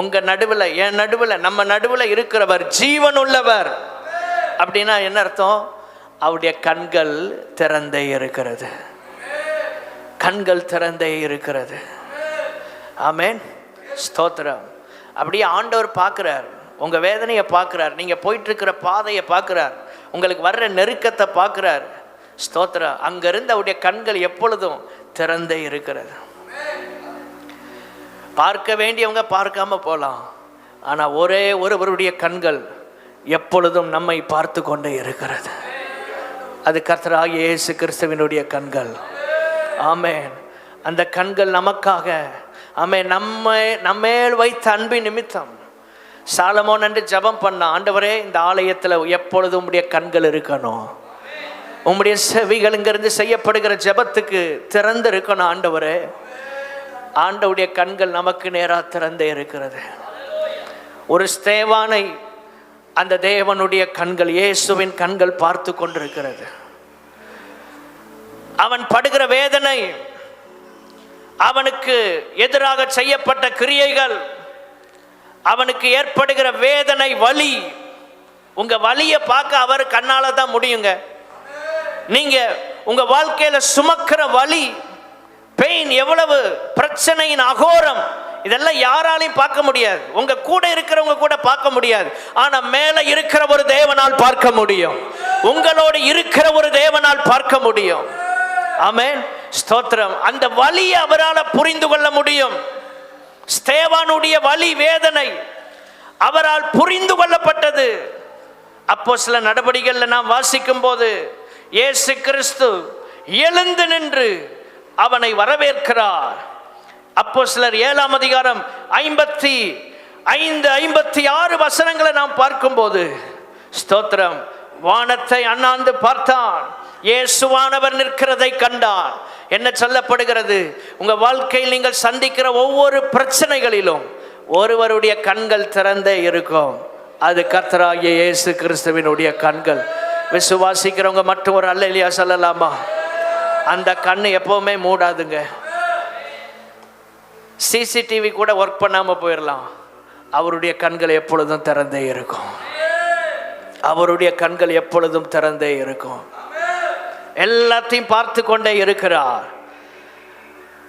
உங்க நடுவில், என் நடுவில், நம்ம நடுவில் இருக்கிறவர் ஜீவன் உள்ளவர். அப்படின்னா என்ன அர்த்தம்? அவருடைய கண்கள் திறந்தே இருக்கிறது. கண்கள் திறந்தே இருக்கிறது. ஆமென். ஸ்தோத்திரம். அப்படியே ஆண்டவர் பார்க்கிறார், உங்க வேதனையை பார்க்கிறார், நீங்க போயிட்டு இருக்கிற பாதையை பார்க்கிறார், உங்களுக்கு வர்ற நெருக்கத்தை பார்க்கிறார். ஸ்தோத்திரம். அங்கிருந்து அவருடைய கண்கள் எப்பொழுதும் திறந்தே இருக்கிறது. பார்க்க வேண்டியவங்க பார்க்காம போகலாம், ஆனா ஒரே ஒருவருடைய கண்கள் எப்பொழுதும் நம்மை பார்த்து கொண்டே இருக்கிறது. அது கர்த்தராகிய இயேசு கிறிஸ்துவினுடைய கண்கள். ஆமென். அந்த கண்கள் நமக்காக, ஆமென், நம்மேல் வைத்த அன்பின் நிமித்தம் சாலமோன் என்று ஜெபம் பண்ண, ஆண்டவரே இந்த ஆலயத்தில் எப்பொழுதும் உம்முடைய கண்கள் இருக்கணும், உம்முடைய செவிகள் இங்கிருந்து செய்யப்படுகிற ஜெபத்துக்கு திறந்து இருக்கணும். ஆண்டவரே, ஆண்டவுடைய கண்கள் நமக்கு நேராக திறந்தே இருக்கிறது. ஒரு ஸ்தேவானை அந்த தேவனுடைய கண்கள், இயேசுவின் கண்கள் பார்த்து கொண்டிருக்கிறது. அவன் படுகிற வேதனை, அவனுக்கு எதிராக செய்யப்பட்ட கிரியைகள், அவனுக்கு ஏற்படுகிற வேதனை, வலி. உங்க வலியை பார்க்க அவர் கண்ணால தான் முடியுங்க. நீங்க உங்க வாழ்க்கையில சுமக்கிற வலி, பெயின், எவ்வளவு பிரச்சனையின் அகோரம், இதெல்லாம் யாராலையும் பார்க்க முடியாது. உங்க கூட இருக்கிறவங்க கூட பார்க்க முடியாது. ஆனா மேல இருக்கிற ஒரு தேவனால் பார்க்க முடியும். உங்களோடு இருக்கிற ஒரு தேவனால் பார்க்க முடியும். ஆமென், ஸ்தோத்திரம். அந்த வலியை அவரால் புரிந்து கொள்ள முடியும். ஸ்தேவானுடைய வலி, வேதனை அவரால் புரிந்து கொள்ளப்பட்டது. அப்போஸ்தலர் நடபடிகளில் நாம் வாசிக்கும் போது இயேசு கிறிஸ்து எழுந்து நின்று அவனை வரவேற்கிறார். அப்போஸ்தலர் 7ஆம் அதிகாரம் 55, 56 வசனங்களை நாம் பார்க்கும்போது, ஸ்தோத்திரம், வானத்தை அண்ணாந்து பார்த்தான், இயேசுவானவர் நிற்கிறதை கண்டார். என்ன சொல்லப்படுகிறது? உங்க வாழ்க்கையில் நீங்கள் சந்திக்கிற ஒவ்வொரு பிரச்சனைகளிலும் ஒருவருடைய கண்கள் திறந்தே இருக்கும். அது கர்த்தராகிய இயேசு கிறிஸ்துவினுடைய கண்கள். விசுவாசிக்கிறவங்க மட்டும் ஒரு அல்லேலூயா சொல்லலாமா? அந்த கண்ணு எப்பவுமே மூடாதுங்க. சிசிடிவி கூட ஒர்க் பண்ணாம போயிடலாம், அவருடைய கண்கள் எப்பொழுதும் திறந்தே இருக்கும். அவருடைய கண்கள் எப்பொழுதும் திறந்தே இருக்கும். எல்லாத்தையும் பார்த்து கொண்டே இருக்கிறார்.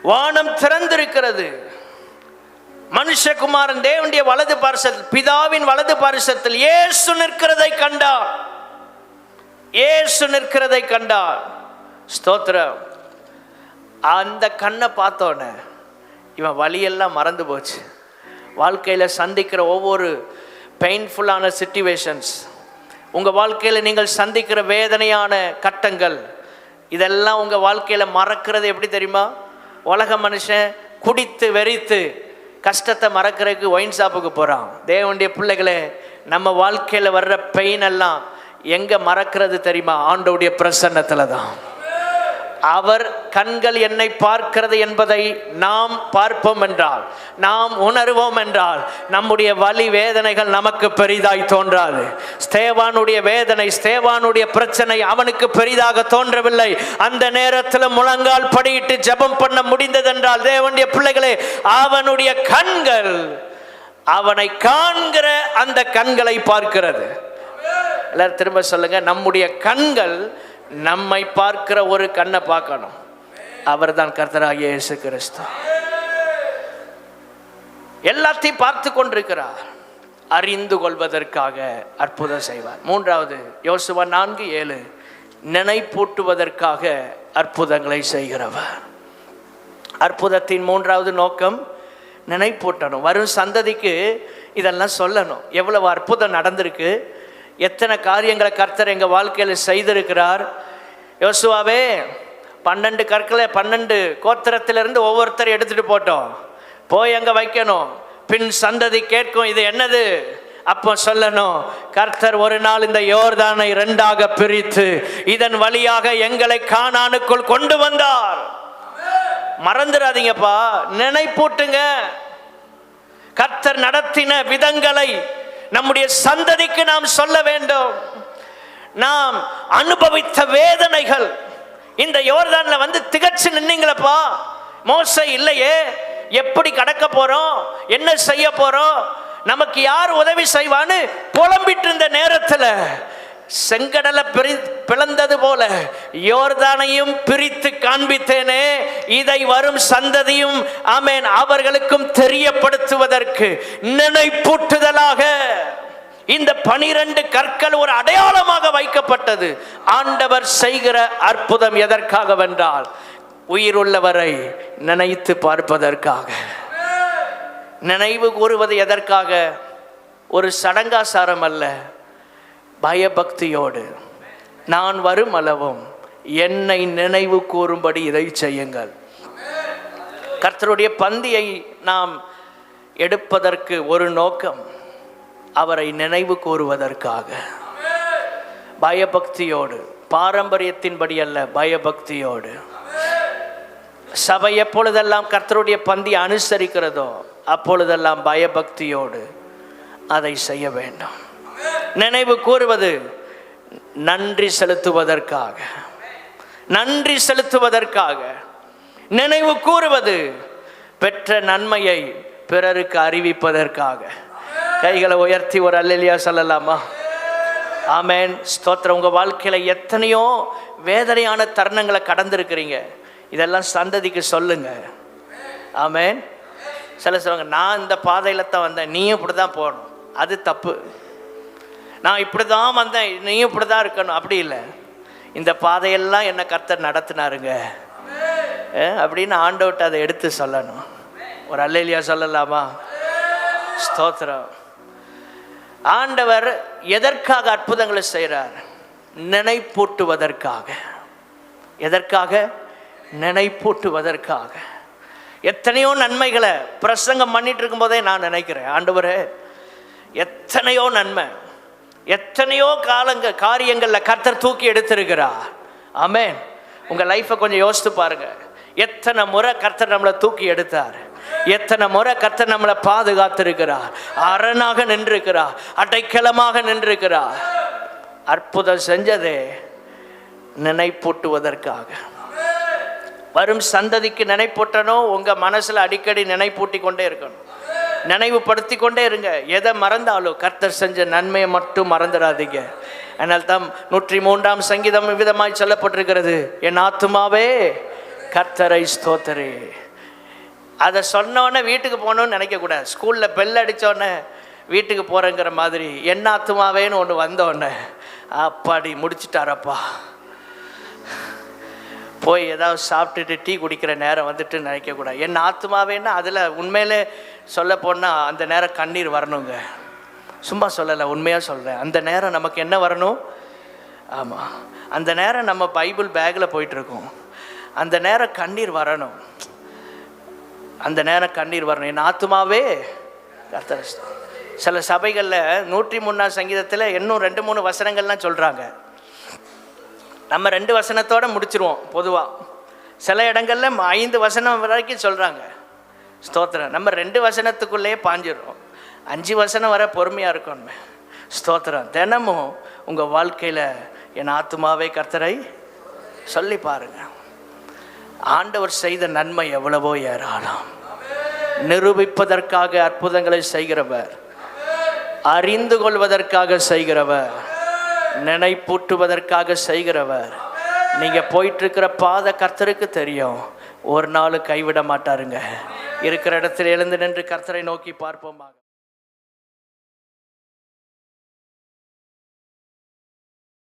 வானம் திறந்திருக்கிறது. மனுஷகுமாரன் தேவனுடைய வலது பாரிசத்தில், பிதாவின் வலது பாரிசத்தில் இயேசு நிற்கிறதை கண்டார். இயேசு நிற்கிறதை கண்டார். ஸ்தோத்திரம். அந்த கண்ணை பார்த்தோன்னே இவன் வலியெல்லாம் மறந்து போச்சு. வாழ்க்கையில் சந்திக்கிற ஒவ்வொரு பெயின்ஃபுல்லான சிச்சுவேஷன்ஸ், உங்கள் வாழ்க்கையில் நீங்கள் சந்திக்கிற வேதனையான கட்டங்கள், இதெல்லாம் உங்கள் வாழ்க்கையில் மறக்கிறது எப்படி தெரியுமா? உலக மனுஷன் குடித்து வெறித்து கஷ்டத்தை மறக்கிறதுக்கு ஒயின் ஷாப்புக்கு போகிறான். தேவனுடைய பிள்ளைகளே, நம்ம வாழ்க்கையில் வர்ற பெயின் எல்லாம் எங்கே மறக்கிறது தெரியுமா? ஆண்டவருடைய பிரசன்னத்தில் தான். அவர் கண்கள் என்னை பார்க்கிறது என்பதை நாம் பார்ப்போம் என்றால், நாம் உணர்வோம் என்றால், நம்முடைய வலி வேதனைகள் நமக்கு பெரிதாய் தோன்றாது. ஸ்தேவானுடைய வேதனை, ஸ்தேவானுடைய பிரச்சனை அவனுக்கு பெரிதாக தோன்றவில்லை. அந்த நேரத்தில் முழங்கால் படியிட்டு ஜெபம் பண்ண முடிந்ததென்றால், தேவனுடைய பிள்ளைகளே, அவனுடைய கண்கள் அவனை காண்கிற அந்த கண்களை பார்க்கிறது. எல்லாரும் திரும்ப சொல்லுங்க, நம்முடைய கண்கள் நம்மை பார்க்கிற ஒரு கண்ணை பார்க்கணும். அவர் தான் கர்த்தராகிய இயேசு கிறிஸ்து. எல்லாத்தையும் பார்த்து கொண்டிருக்கிறார். அறிந்து கொள்வதற்காக அற்புதம் செய்வார். மூன்றாவது, யோசுவா 4:7, நினைப்பூட்டுவதற்காக அற்புதங்களை செய்கிறவர். அற்புதத்தின் மூன்றாவது நோக்கம் நினைப்பூட்டணும். வரும் சந்ததிக்கு இதெல்லாம் சொல்லணும். எவ்வளவு அற்புதம் நடந்திருக்கு, எத்தனை காரியங்களை கர்த்தர் எங்கள் வாழ்க்கையில் செய்திருக்கிறார். யோசுவாவே 12 கற்களை 12 கோத்திரத்திலிருந்து ஒவ்வொருத்தரும் எடுத்துகிட்டு போட்டோம், போய் அங்கே வைக்கணும். பின் சந்ததி கேட்கும், இது என்னது? அப்போ சொல்லணும், கர்த்தர் ஒரு நாள் இந்த யோர்தானை 2ஆக பிரித்து இதன் வழியாக எங்களை கானானுக்குள் கொண்டு வந்தார். மறந்துடாதீங்கப்பா, நினைப்பூட்டுங்க. கர்த்தர் நடத்தின விதங்களை நம்முடைய சந்ததிக்கு நாம் சொல்ல வேண்டும். நாம் அனுபவித்த வேதனைகள். இந்த யோர்தான்ல வந்து திகச்சு நின்னீங்களப்பா, மோசே இல்லையே, எப்படி கடக்க போறோம், என்ன செய்ய போறோம், நமக்கு யார் உதவி செய்வான்னு புலம்பிட்டு இருந்த நேரத்தில் செங்கடலை பிளந்தது போல யோர்தானையும் பிரித்து காண்பித்தேனே, இதை வரும் சந்ததியும் ஆமென் அவர்களுக்கும் தெரியப்படுத்துவதற்கு நினைப்பூட்டுதலாக இந்த 12 கற்கள் ஒரு அடையாளமாக வைக்கப்பட்டது. ஆண்டவர் செய்கிற அற்புதம் எதற்காக வென்றால், உயிருள்ளவரை நினைத்து பார்ப்பதற்காக. நினைவு கூறுவது எதற்காக? ஒரு சடங்காசாரம் அல்ல, பயபக்தியோடு நான் வரும் அளவும் என்னை நினைவு கூறும்படி இதை செய்யுங்கள். கர்த்தருடைய பந்தியை நாம் எடுப்பதற்கு ஒரு நோக்கம், அவரை நினைவு கூறுவதற்காக. பயபக்தியோடு, பாரம்பரியத்தின்படி அல்ல, பயபக்தியோடு. சபை எப்பொழுதெல்லாம் கர்த்தருடைய பந்தி அனுசரிக்கிறதோ அப்பொழுதெல்லாம் பயபக்தியோடு அதை செய்ய வேண்டும். நினைவு கூறுவது நன்றி செலுத்துவதற்காக, நன்றி செலுத்துவதற்காக. நினைவு கூறுவது பெற்ற நன்மையை பிறருக்கு அறிவிப்பதற்காக. கைகளை உயர்த்தி ஒரு அல்லேலூயா சொல்லலாமா? ஆமென். ஸ்தோத்திரம். உங்கள் வாழ்க்கையில் எத்தனையோ வேதனையான தருணங்களை கடந்திருக்கிறீங்க. இதெல்லாம் சந்ததிக்கு சொல்லுங்க. ஆமென். சில சொல்லுவாங்க, நான் இந்த பாதையில் தான் வந்தேன், நீயும் இப்படி தான் போகணும். அது தப்பு. நான் இப்படி தான் வந்தேன், நீயும் இப்படி தான் இருக்கணும். அப்படி இல்லை. இந்த பாதையெல்லாம் என்னை கர்த்தர் நடத்தினாருங்க அப்படின்னு ஆண்டவர்கிட்ட அதை எடுத்து சொல்லணும். ஒரு அல்லேலூயா சொல்லலாமா? ஸ்தோத்திரம். ஆண்டவர் எதற்காக அற்புதங்களை செய்கிறார்? நினைப்பூட்டுவதற்காக. எதற்காக? நினைப்பூட்டுவதற்காக. எத்தனையோ நன்மைகளை பிரசங்கம் பண்ணிட்டு இருக்கும் போதே நான் நினைக்கிறேன், ஆண்டவரே எத்தனையோ நன்மை, எத்தனையோ காரியங்களில் கர்த்தர் தூக்கி எடுத்திருக்கிறார். ஆமென். உங்கள் லைஃப்பை கொஞ்சம் யோசித்து பாருங்க. எத்தனை முறை கர்த்தர் நம்மளை தூக்கி எடுத்தார், எத்தனை முறை கர்த்தர் நம்மளை பாதுகாத்திருக்கிறார், அரணாக நின்றிருக்கிறார், அடைக்கலமாக நின்றிருக்கிறார். அற்புதம் செஞ்சதே நினைப்பூட்டுவதற்காக. வரும் சந்ததிக்கு நினைப்பூட்டணும். உங்கள் மனசில் அடிக்கடி நினைப்பூட்டி கொண்டே இருக்கணும், நினைவுபடுத்தி கொண்டே இருங்க. எதை மறந்தாலும் கர்த்தர் செஞ்ச நன்மையை மட்டும் மறந்துடாதீங்க. அதனால் தான் 103ஆம் சங்கீதம் விதமாய் சொல்லப்பட்டிருக்கிறது, என் ஆத்துமாவே கர்த்தரை ஸ்தோத்திரி. அதை சொன்னோன்னே வீட்டுக்கு போகணுன்னு நினைக்கக்கூடாது. ஸ்கூலில் பெல் அடித்தோடனே வீட்டுக்கு போகிறேங்கிற மாதிரி என் ஆத்துமாவேன்னு ஒன்று வந்தோடனே அப்பாடி முடிச்சிட்டாரப்பா, போய் ஏதாவது சாப்பிட்டுட்டு டீ குடிக்கிற நேரம் வந்துட்டு நினைக்கக்கூடாது. என் ஆத்துமாவேன்னா அதில் உண்மையிலே சொல்ல போனால் அந்த நேரம் கண்ணீர் வரணுங்க. சும்மா சொல்லலை, உண்மையாக சொல்கிறேன். அந்த நேரம் நமக்கு என்ன வரணும்? ஆமாம், அந்த நேரம் நம்ம பைபிள் பேக்கில் போயிட்டுருக்கோம். அந்த நேரம் கண்ணீர் வரணும். அந்த நேரம் கண்ணீர் வரணும். என் ஆத்துமாவே கர்த்தரை. சில சபைகளில் 103ஆம் சங்கீதத்தில் இன்னும் 2-3 வசனங்கள்லாம் சொல்கிறாங்க. நம்ம 2 வசனத்தோடு முடிச்சிருவோம் பொதுவாக. சில இடங்களில் 5 வசனம் வரைக்கும் சொல்கிறாங்க. ஸ்தோத்திரம். நம்ம 2 வசனத்துக்குள்ளேயே பாஞ்சிடுறோம். 5 வசனம் வர பொறுமையாக இருக்கணும். ஸ்தோத்திரம். தினமும் உங்கள் வாழ்க்கையில் என் ஆத்துமாவே கர்த்தரை சொல்லி பாருங்க. ஆண்டவர் செய்த நன்மை எவ்வளவோ ஏராளம். நிரூபிப்பதற்காக அற்புதங்களை செய்கிறவர், அறிந்து கொள்வதற்காக செய்கிறவர், நினைப்பூட்டுவதற்காக செய்கிறவர். நீங்கள் போயிட்டுருக்கிற பாதை கர்த்தருக்கு தெரியும். ஒரு நாள் கைவிட மாட்டாருங்க. இருக்கிற இடத்துல எழுந்து நின்று கர்த்தரை நோக்கி பார்ப்போமாக.